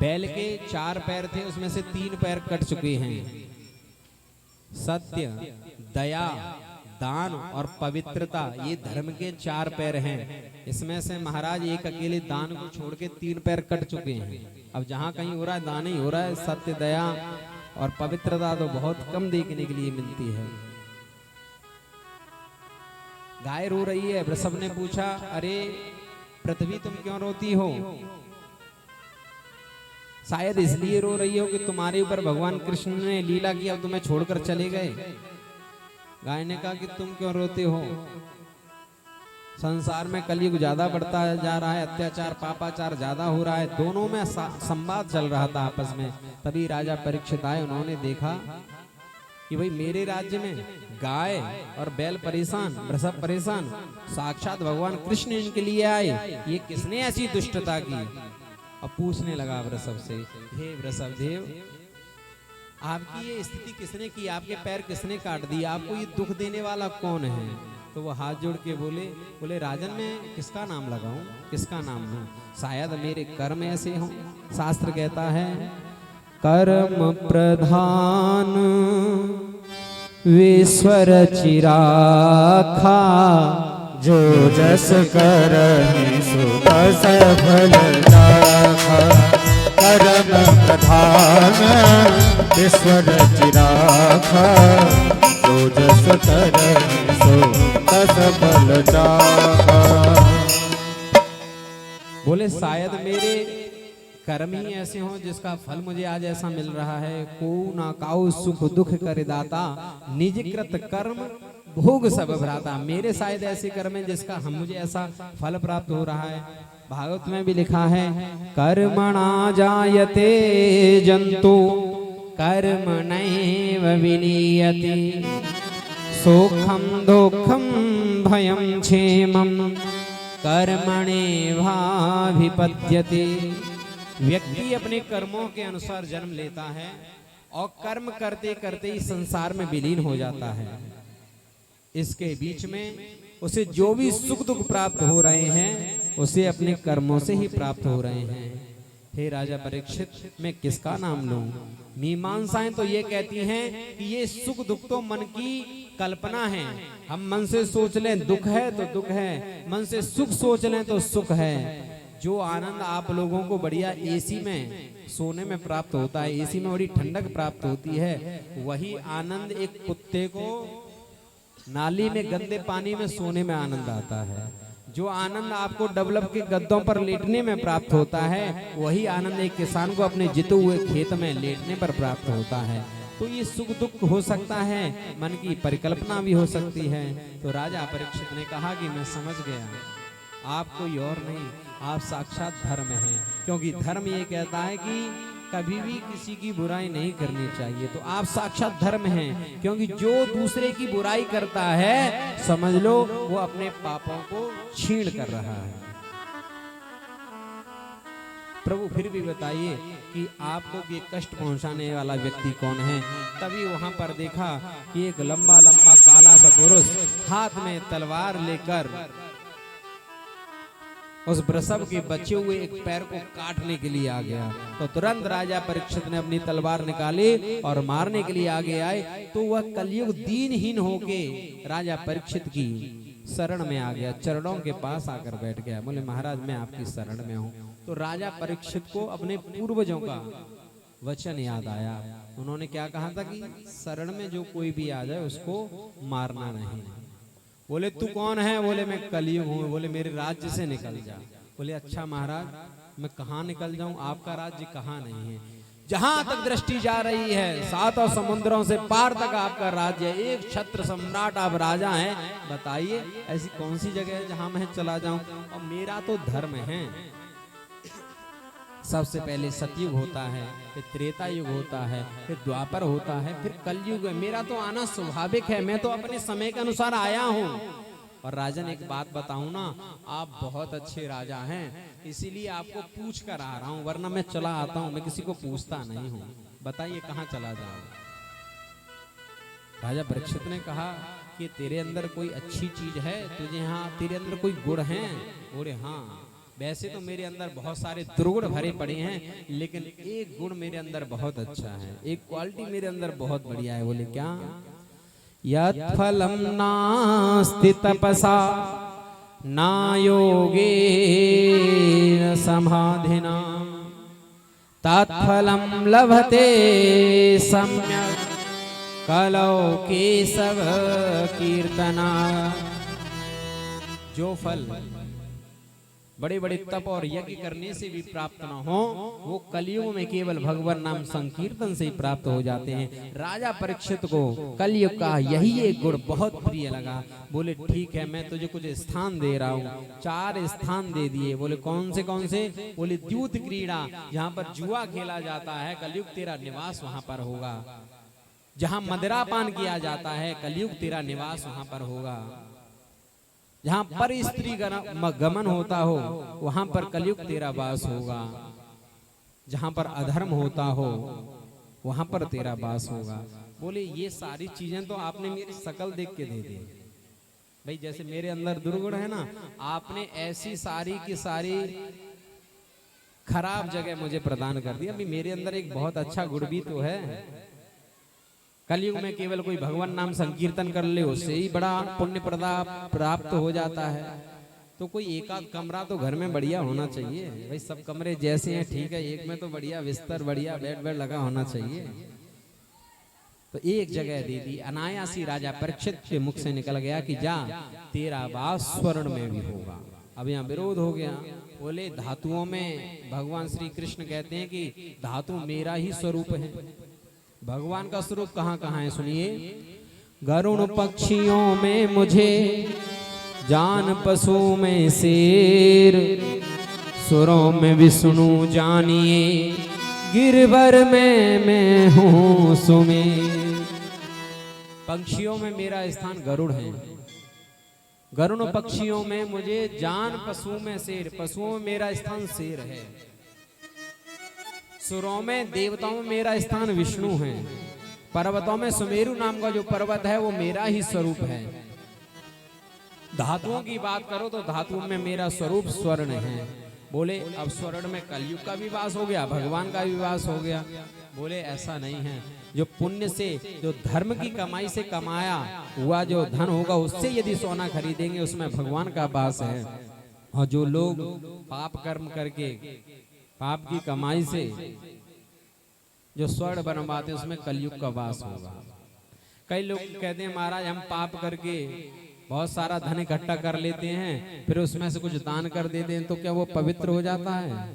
बैल के 4 पैर थे, उसमें से 3 पैर कट चुके हैं। सत्य, दया, दान और पवित्रता, ये धर्म के 4 पैर हैं। इसमें से महाराज एक अकेले दान को छोड़ के 3 पैर कट चुके हैं। अब जहां कहीं हो रहा है दान ही हो रहा है, सत्य, दया और पवित्रता तो बहुत कम देखने के लिए मिलती है। गाय रो रही है। वृषभ ने पूछा, अरे पृथ्वी तुम क्यों रोती हो? शायद इसलिए रो रही हो कि तुम्हारे ऊपर भगवान कृष्ण ने लीला की, अब तुम्हें छोड़कर चले गए। गाय ने कहा कि तुम क्यों रोते हो? संसार में कलयुग ज्यादा बढ़ता जा रहा है, अत्याचार पापाचार ज्यादा हो रहा है। दोनों में संवाद चल रहा था आपस में। तभी राजा परीक्षित आए, उन्होंने देखा कि भाई मेरे राज्य में गाय और बैल परेशान, वृषभ परेशान, साक्षात भगवान कृष्ण इनके लिए आए, ये किसने ऐसी दुष्टता की? अब पूछने लगा वृषभ से, हे वृषभ देव, आपकी ये स्थिति किसने की? आपके पैर किसने काट दिए? आपको ये दुख देने वाला कौन है? तो वो हाथ जोड़ के बोले राजन, मैं किसका नाम लगाऊं, किसका नाम लूं? शायद मेरे कर्म ऐसे हों। शास्त्र कहता है, कर्म प्रधान विश्वर चिराखा, जो जस करहि सो तस फल लाखा। कर्म प्रधान ईश्वर चिराखा, जो जस करहि सो तस फल लाखा। बोले शायद मेरे कर्म ही ऐसे हों जिसका फल मुझे आज ऐसा मिल रहा है। को ना काऊ सुख दुख कर दाता, निज कृत कर्म भोग सब भ्राता। मेरे शायद ऐसे कर्म है जिसका हम मुझे ऐसा फल प्राप्त हो रहा है। भागवत में भी लिखा है, कर्मणा जायते जंतु कर्मणैव विलीयते, सुखम दुखम भयं क्षेमं कर्मणेवाभिपद्यते। व्यक्ति अपने कर्मों के अनुसार जन्म लेता है और कर्म करते करते ही संसार में विलीन हो जाता है। इसके बीच में उसे जो भी सुख दुख प्राप्त हो रहे हैं उसे अपने कर्मों से ही प्राप्त हो रहे हैं। हे राजा परीक्षित, मैं किसका नाम लूं? मीमांसाएं तो ये कहती हैं कि ये सुख दुख तो मन की कल्पना है। हम मन से सोच लें दुख है तो दुख है, मन से सुख सोच लें तो सुख है। जो आनंद आप लोगों को बढ़िया एसी में सोने में प्राप्त होता है, एसी में बड़ी ठंडक प्राप्त होती है, वही आनंद एक कुत्ते को नाली में गंदे पानी में सोने में आनंद आता है। जो आनंद आपको डेवलप के गद्दों पर लेटने में प्राप्त होता है, वही आनंद एक किसान को अपने जिते हुए खेत में लेटने पर प्राप्त होता है। तो ये सुख दुख हो सकता है, मन की परिकल्पना भी हो सकती है। तो राजा परीक्षित ने कहा कि मैं समझ गया, आप कोई और नहीं, आप साक्षात धर्म हैं। क्योंकि धर्म ये कहता है कि कभी भी किसी की बुराई नहीं करनी चाहिए। तो आप साक्षात धर्म हैं, क्योंकि जो दूसरे की बुराई करता है समझ लो वो अपने पापों को छीण कर रहा है। प्रभु फिर भी बताइए कि आपको ये कष्ट पहुंचाने वाला व्यक्ति कौन है? तभी वहां पर देखा कि एक लंबा लंबा काला सा पुरुष हाथ में तलवार लेकर उस वृषभ के बचे हुए एक पैर को काटने के लिए आ गया। तो तुरंत राजा परीक्षित ने अपनी तलवार निकाली और मारने के लिए आगे आए। तो वह कलयुग दीनहीन होके राजा परीक्षित की शरण में आ गया, चरणों के पास आकर बैठ गया। बोले महाराज मैं आपकी शरण में हूँ। तो राजा परीक्षित को अपने पूर्वजों का वचन याद आया। उन्होंने क्या कहा था कि शरण में जो कोई भी आ जाए उसको मारना नहीं। बोले तू कौन है? बोले मैं कलयुग हूँ। बोले मेरे राज्य से निकल जा। बोले अच्छा महाराज मैं कहाँ निकल जाऊं? आपका राज्य कहाँ नहीं है? जहां तक दृष्टि जा रही है सातों समुद्रों से पार तक आपका राज्य है, एक छत्र सम्राट आप राजा हैं। बताइए ऐसी कौन सी जगह है जहां मैं चला जाऊं? और मेरा तो धर्म है। सबसे पहले सतयुग होता है, फिर त्रेता युग होता है, फिर द्वापर होता है, फिर कलयुग है। मेरा तो आना स्वाभाविक है, मैं तो अपने समय के अनुसार आया हूँ। और राजन एक बात बताऊं ना, आप बहुत अच्छे राजा हैं, इसीलिए आपको पूछ कर आ रहा हूँ, वरना मैं चला आता हूँ, मैं किसी को पूछता नहीं हूँ। बताइए कहाँ चला जाऊं? राजा परीक्षित ने कहा कि तेरे अंदर कोई अच्छी चीज है, तुझे यहाँ तेरे अंदर कोई गुण है? बोले हाँ, वैसे तो मेरे अंदर बहुत सारे दुर्गुण भरे पड़े हैं, लेकिन एक गुण मेरे अंदर बहुत अच्छा है, एक क्वालिटी मेरे अंदर बहुत बढ़िया है। बोले क्या? यत् फलम नास्ति तपसा न योगेन समाधिना तत्फलम लभते सम्यक् कलौ केशव कीर्तना। जो फल बड़े बड़े तप और यज्ञ करने से भी प्राप्त न हो, वो कलयुग में केवल भगवान नाम संकीर्तन से ही प्राप्त हो जाते हैं। राजा परीक्षित को कलयुग का यही एक गुण बहुत प्रिय लगा। बोले ठीक है, मैं तुझे कुछ स्थान दे रहा हूँ। 4 स्थान दे दिए। बोले कौन से? बोले द्यूत क्रीड़ा, जहाँ पर जुआ खेला जाता है, कलयुग तेरा निवास वहां पर होगा। जहाँ मदिरापान किया जाता है, कलयुग तेरा निवास वहां पर होगा। जहां पर स्त्री गमन होता हो, वहां पर कलयुग तेरा वास होगा। जहां पर अधर्म होता हो, वहां पर तेरा वास होगा। बोले ये सारी चीजें तो आपने मेरी शकल देख के दे दी भाई। जैसे मेरे अंदर दुर्गुण है ना, आपने ऐसी सारी की सारी खराब जगह मुझे प्रदान कर दी। अभी मेरे अंदर एक बहुत अच्छा गुण भी तो है। कलयुग में केवल कोई भगवान नाम संकीर्तन कर ले, उससे ही बड़ा पुण्य प्राप्त हो जाता है। तो कोई एक आध कमरा तो घर में बढ़िया होना चाहिए भाई। सब कमरे जैसे हैं ठीक है, एक में तो बढ़िया बिस्तर, बढ़िया बेड लगा होना चाहिए। तो एक जगह दे दी। अनायासी राजा परीक्षित के मुख से निकल गया कि जा, तेरा वास स्वर्ण में भी होगा। अब यहाँ विरोध हो गया। बोले धातुओं में भगवान श्री कृष्ण कहते हैं कि धातु मेरा ही स्वरूप है। भगवान का स्वरूप कहाँ कहाँ है सुनिए। गरुण पक्षियों में मुझे, जान पशु में शेर, सुरों में विष्णु जानिए, गिरवर में मैं हूँ सुमेर। पक्षियों में मेरा स्थान गरुड़ है। गरुड़ पक्षियों में मुझे, जान पशु में शेर, पशुओं में मेरा स्थान शेर है। सुरों में देवताओं में मेरा स्थान विष्णु है। पर्वतों में सुमेरु नाम का जो पर्वत है वो मेरा ही स्वरूप है। धातुओं की बात करो तो धातुओं में मेरा स्वरूप स्वर्ण है। बोले अब स्वर्ण में कलयुग का भी वास हो गया, भगवान का भी वास हो गया। बोले ऐसा नहीं है। जो पुण्य से, जो धर्म की कमाई से कमाया हुआ जो धन होगा उससे यदि सोना खरीदेंगे उसमें भगवान का वास है। और जो लोग पाप कर्म करके पाप की कमाई से जो स्वर्ण बनवाते उसमें कलयुग का वास होगा। कई लोग कहते हैं महाराज हम पाप करके बहुत सारा धन इकट्ठा कर लेते हैं फिर उसमें से कुछ दान कर देते हैं तो क्या वो पवित्र हो जाता है?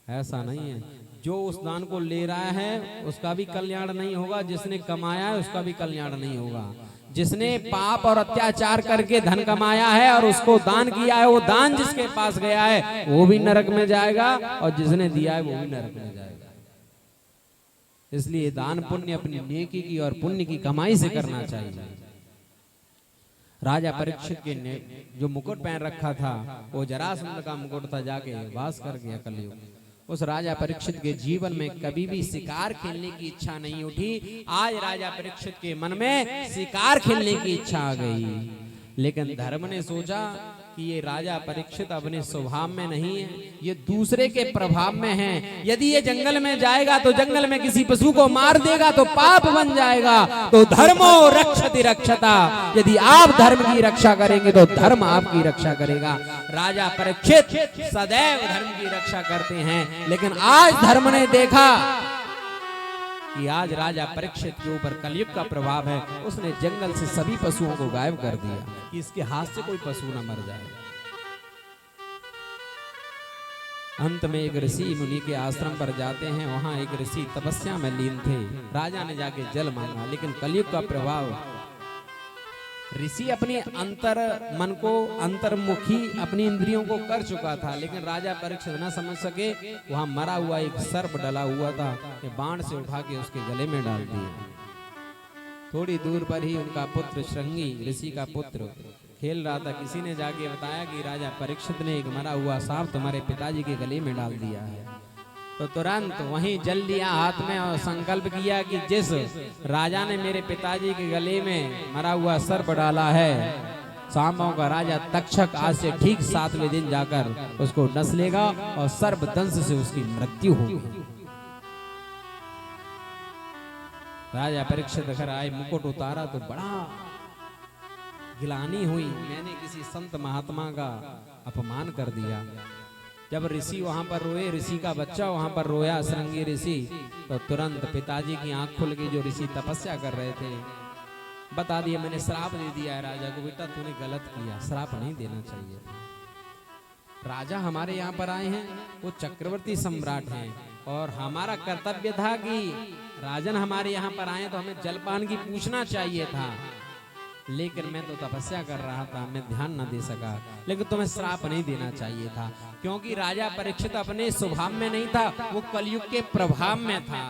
ऐसा नहीं है। जो उस दान को ले रहा है उसका भी कल्याण नहीं होगा, जिसने कमाया है उसका भी कल्याण नहीं होगा। जिसने पाप और अत्याचार करके धन कमाया है और उसको दान किया है, वो दान जिसके पास गया है वो भी नरक में जाएगा और जिसने दिया है वो भी नरक में जाएगा। इसलिए दान पुण्य अपनी नेकी की और पुण्य की कमाई से करना चाहिए। राजा परीक्षित के ने जो मुकुट पहन रखा था वो जरासंध का मुकुट था, जाके वास कर गया कलयुग। उस राजा परीक्षित के जीवन में कभी भी शिकार खेलने की इच्छा नहीं उठी। आज राजा परीक्षित के मन में शिकार खेलने की इच्छा आ गई, लेकिन धर्म ने सोचा कि ये राजा परीक्षित अपने स्वभाव में नहीं है, ये दूसरे के प्रभाव में है। यदि ये जंगल में जाएगा तो जंगल में किसी पशु को मार देगा तो पाप बन जाएगा। तो धर्मो रक्षति रक्षता, यदि आप धर्म की रक्षा करेंगे तो धर्म आपकी रक्षा करेगा। राजा परीक्षित सदैव धर्म की रक्षा करते हैं, लेकिन आज धर्म ने देखा कि आज राजा परीक्षित के ऊपर कलयुग का प्रभाव है। उसने जंगल से सभी पशुओं को गायब कर दिया कि इसके हाथ से कोई पशु न मर जाए। अंत में एक ऋषि मुनि के आश्रम पर जाते हैं। वहां एक ऋषि तपस्या में लीन थे। राजा ने जाके जल मांगा, लेकिन कलयुग का प्रभाव, ऋषि अपने अंतर मन को अंतर्मुखी अपनी इंद्रियों को कर चुका था, लेकिन राजा परीक्षित न समझ सके। वहां मरा हुआ एक सर्प डला हुआ था कि बाण से उठा के उसके गले में डाल दिया। थोड़ी दूर पर ही उनका पुत्र श्रृंगी, ऋषि का पुत्र, खेल रहा था। किसी ने जाके बताया कि राजा परीक्षित ने एक मरा हुआ सांप तुम्हारे पिताजी के गले में डाल दिया है। तो तुरंत वहीं जल लिया हाथ में और संकल्प किया कि जिस राजा ने मेरे पिताजी के गले में मरा हुआ सर्प डाला है, सांपों का राजा तक्षक आज से ठीक 7वें दिन जाकर उसको डस लेगा और सर्प दंश से उसकी मृत्यु होगी। राजा परीक्षित घर आए, मुकुट उतारा तो बड़ा गिलानी हुई, मैंने किसी संत महात्मा का अपमान कर दिया। जब ऋषि वहां पर रोए, ऋषि का बच्चा वहां पर रोया, श्रृंगी ऋषि, तो तुरंत पिताजी की आंख खुल गई। जो ऋषि तपस्या कर रहे थे बता दिया, मैंने श्राप दे दिया है राजा को, बेटा तूने गलत किया, श्राप नहीं देना चाहिए। राजा हमारे यहाँ पर आए हैं, वो चक्रवर्ती सम्राट हैं और हमारा कर्तव्य था कि राजन हमारे यहाँ पर आए तो हमें जलपान की पूछना चाहिए था, लेकिन मैं तो तपस्या कर रहा था, मैं ध्यान न दे सका। लेकिन तुम्हें श्राप नहीं देना चाहिए था, क्योंकि राजा परीक्षित अपने स्वभाव में नहीं था, वो कलयुग के प्रभाव में था।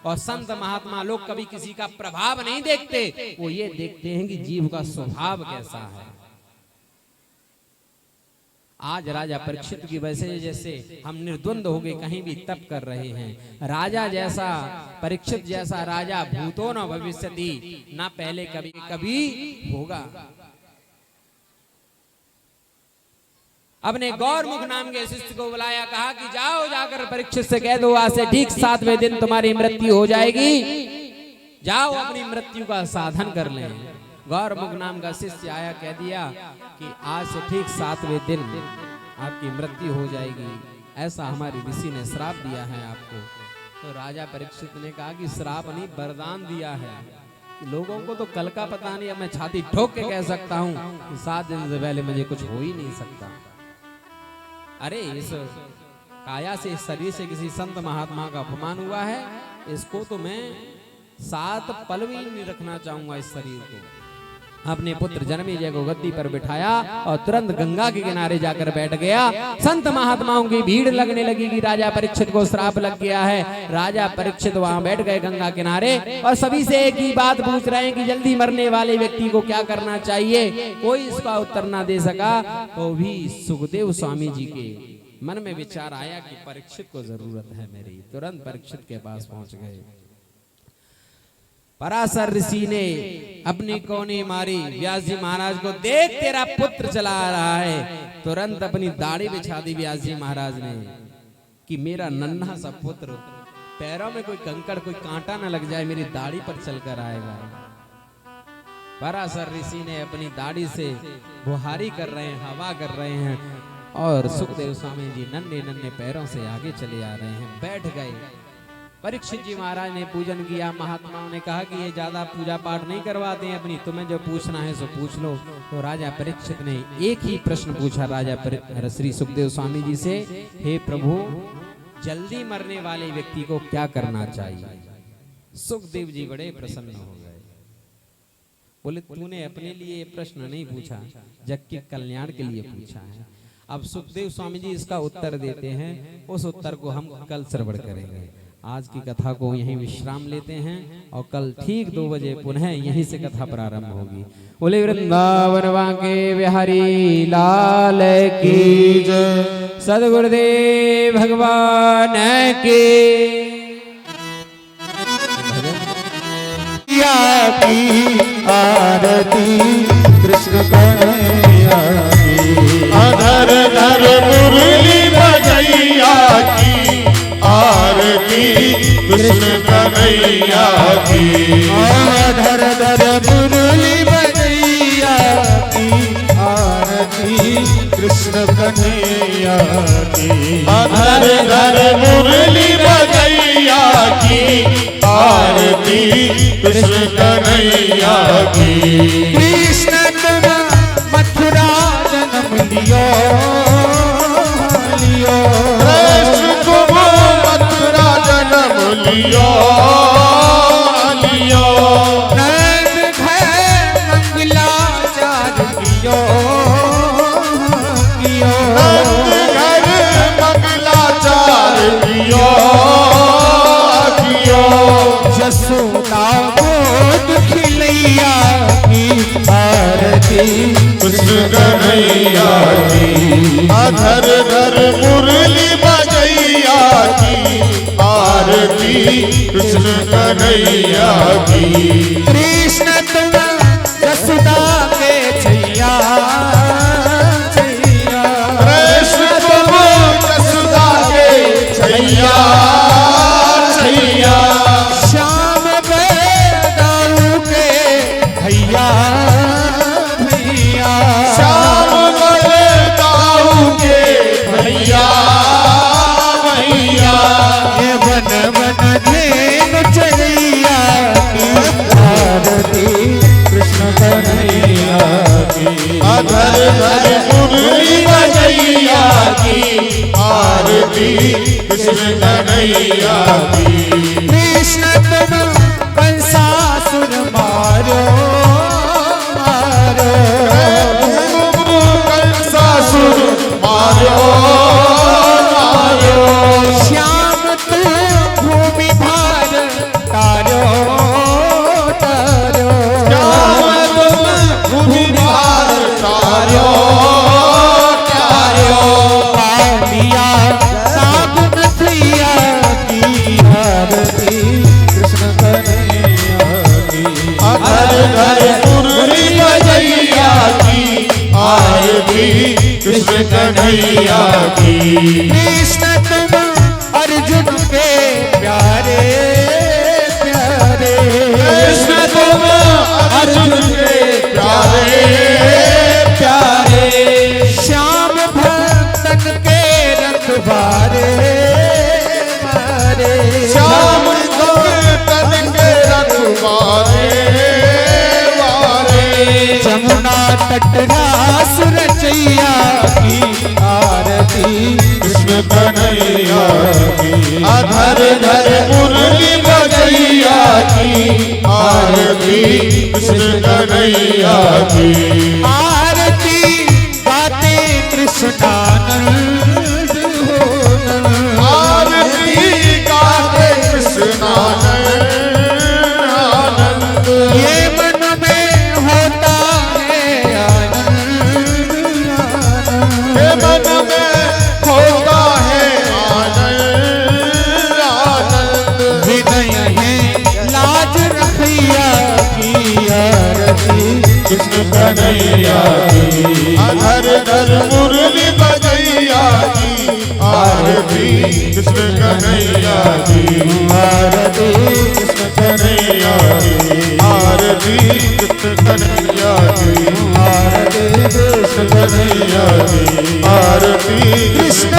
और संत महात्मा लोग कभी किसी का प्रभाव नहीं देखते, वो ये देखते हैं कि जीव का स्वभाव कैसा है। आज राजा परीक्षित की वजह से जैसे हम निर्द्वंद हो गए, कहीं भी तप कर रहे हैं। राजा जैसा, परीक्षित जैसा राजा भूतो न भविष्यति, ना पहले कभी कभी होगा। अपने गौरमुख नाम के शिष्य को बुलाया, कहा कि जाओ जाकर परीक्षित से कह दो आज से ठीक 7वें दिन तुम्हारी मृत्यु हो जाएगी, जाओ अपनी मृत्यु का साधन कर लें। गौरमुख नाम का शिष्य आया, कह दिया कि आज से ठीक 7वें दिन आपकी मृत्यु हो जाएगी, ऐसा हमारे ऋषि ने श्राप दिया है आपको। तो राजा परीक्षित ने कहा कि श्राप नहीं, वरदान दिया है। लोगों को तो कल का पता नहीं, अब मैं छाती ठोक के कह सकता हूँ कि 7 दिन से पहले मुझे कुछ हो ही नहीं सकता। अरे इस काया से, इस शरीर से किसी संत महात्मा का अपमान हुआ है, इसको तो मैं 7 पल भी नहीं रखना चाहूंगा इस शरीर को। अपने पुत्र जन्मेजय को गद्दी पर बिठाया और तुरंत गंगा के किनारे जाकर बैठ गया। संत महात्माओं की भीड़ लगने लगी कि राजा परीक्षित को श्राप लग गया है। राजा परीक्षित वहां बैठ गए गंगा किनारे और सभी से एक ही बात पूछ रहे हैं कि जल्दी मरने वाले व्यक्ति को क्या करना चाहिए। कोई इसका उत्तर ना दे सका। तो भी सुखदेव स्वामी जी के मन में विचार आया कि परीक्षित को जरूरत है मेरी। तुरंत परीक्षित के पास पहुंच गए। पराशर ऋषि ने अपनी कोनी मारी, व्यास जी महाराज को, देख तेरा पुत्र चला आ रहा है। तुरंत अपनी दाढ़ी बिछा दी व्यास जी महाराज ने कि मेरा नन्हा सा पुत्र, पैरों में कोई कंकड़ कोई कांटा ना लग जाए, मेरी दाढ़ी पर चलकर आएगा। पराशर ऋषि ने अपनी दाढ़ी से बुहारी कर रहे हैं, हवा कर रहे हैं और सुखदेव स्वामी जी नन्हे नन्हे पैरों से आगे चले आ रहे हैं। बैठ गए। परीक्षित जी महाराज ने पूजन किया। महात्माओं ने कहा कि ये ज्यादा पूजा पाठ नहीं करवाते हैं अपनी, तुम्हें जो पूछना है सो पूछ लो। तो राजा परीक्षित ने एक ही प्रश्न पूछा राजा श्री सुखदेव स्वामी जी से, हे प्रभु, जल्दी मरने वाले व्यक्ति को क्या करना चाहिए। सुखदेव जी बड़े प्रसन्न हो गए। बोले तूने अपने लिए ये प्रश्न नहीं पूछा, जग के कल्याण के लिए पूछा है। अब सुखदेव स्वामी जी इसका उत्तर देते हैं। उस उत्तर को हम कल श्रवण करेंगे। आज की कथा को यहीं विश्राम लेते हैं और कल ठीक 2 बजे पुनः यहीं से कथा प्रारंभ होगी। बोले वृंदावन वांके बिहारी लाल की जय। सद्गुरुदेव भगवान की आरती कृष्ण कन्हैया की। अधर धर मुरली बजैया की आरती कृष्ण कन्हैया की। धर धर मुरली बजैया की आरती कृष्ण कन्हैया की। अधर धर मुरली बजैया की आरती कृष्ण कन्हैया की। कृष्ण तुम मथुरा जन्म लियो लियो। कृष्ण तुम मथुरा जन्म लियो लियो। नंद घर मंगलाचार कियो कियो। नंद घर मंगलाचार कियो कियो। यशोदा गोद खिलैया की आरती कृष्ण कन्हैया की। अधर धर मुरली बजैया की आरती कृष्ण कन्हैया की। कृष्ण तुम यशोदा के छैया छैया। कृष्ण तुम यशोदा के छैया छैया। श्याम बदाऊ के भैया भैया। श्याम बदाऊ के भैया भैया। ये वन वन धेनु चढ़ैया की आरती कृष्ण कन्हैया की। अधर धर मुरली बजैया की आरती कृष्ण कन्हैया की। कृष्ण तुम कंसासुर मारो मारो। कंसासुर मारो मारो। श्याम तुम भूमि भार तारो तारो। श्याम तुम भूमि भार तारो तारो। पालिया साब नथैया की आरती कृष्ण कन्हैया की। अधर धर मुरली बजैया की आरती कृष्ण कन्हैया की। कृष्ण तुम अर्जुन के प्यारे प्यारे। कृष्ण तुम अर्जुन के प्यारे प्यारे। श्याम भक्तन के रखवारे मारे। श्याम भक्तन के रखवारे जमुना तट रास रचैया की आरती आरती कृष्ण कन्हैया की आरती गाते कृष्णानंद हो आरती गाते कृष्णानंद ये मन में होता है आनंद ये मन में होता है आनंद आनंद विनय है लाज रखैया की आरती कृष्ण कन्हैया की हर घर मुरली बजैया की आरती कृष्ण कन्हैया की आरती कृष्ण कन्हैया की आरती कृष्ण कन्हैया की आरती कृष्ण कन्हैया की आरती कृष्ण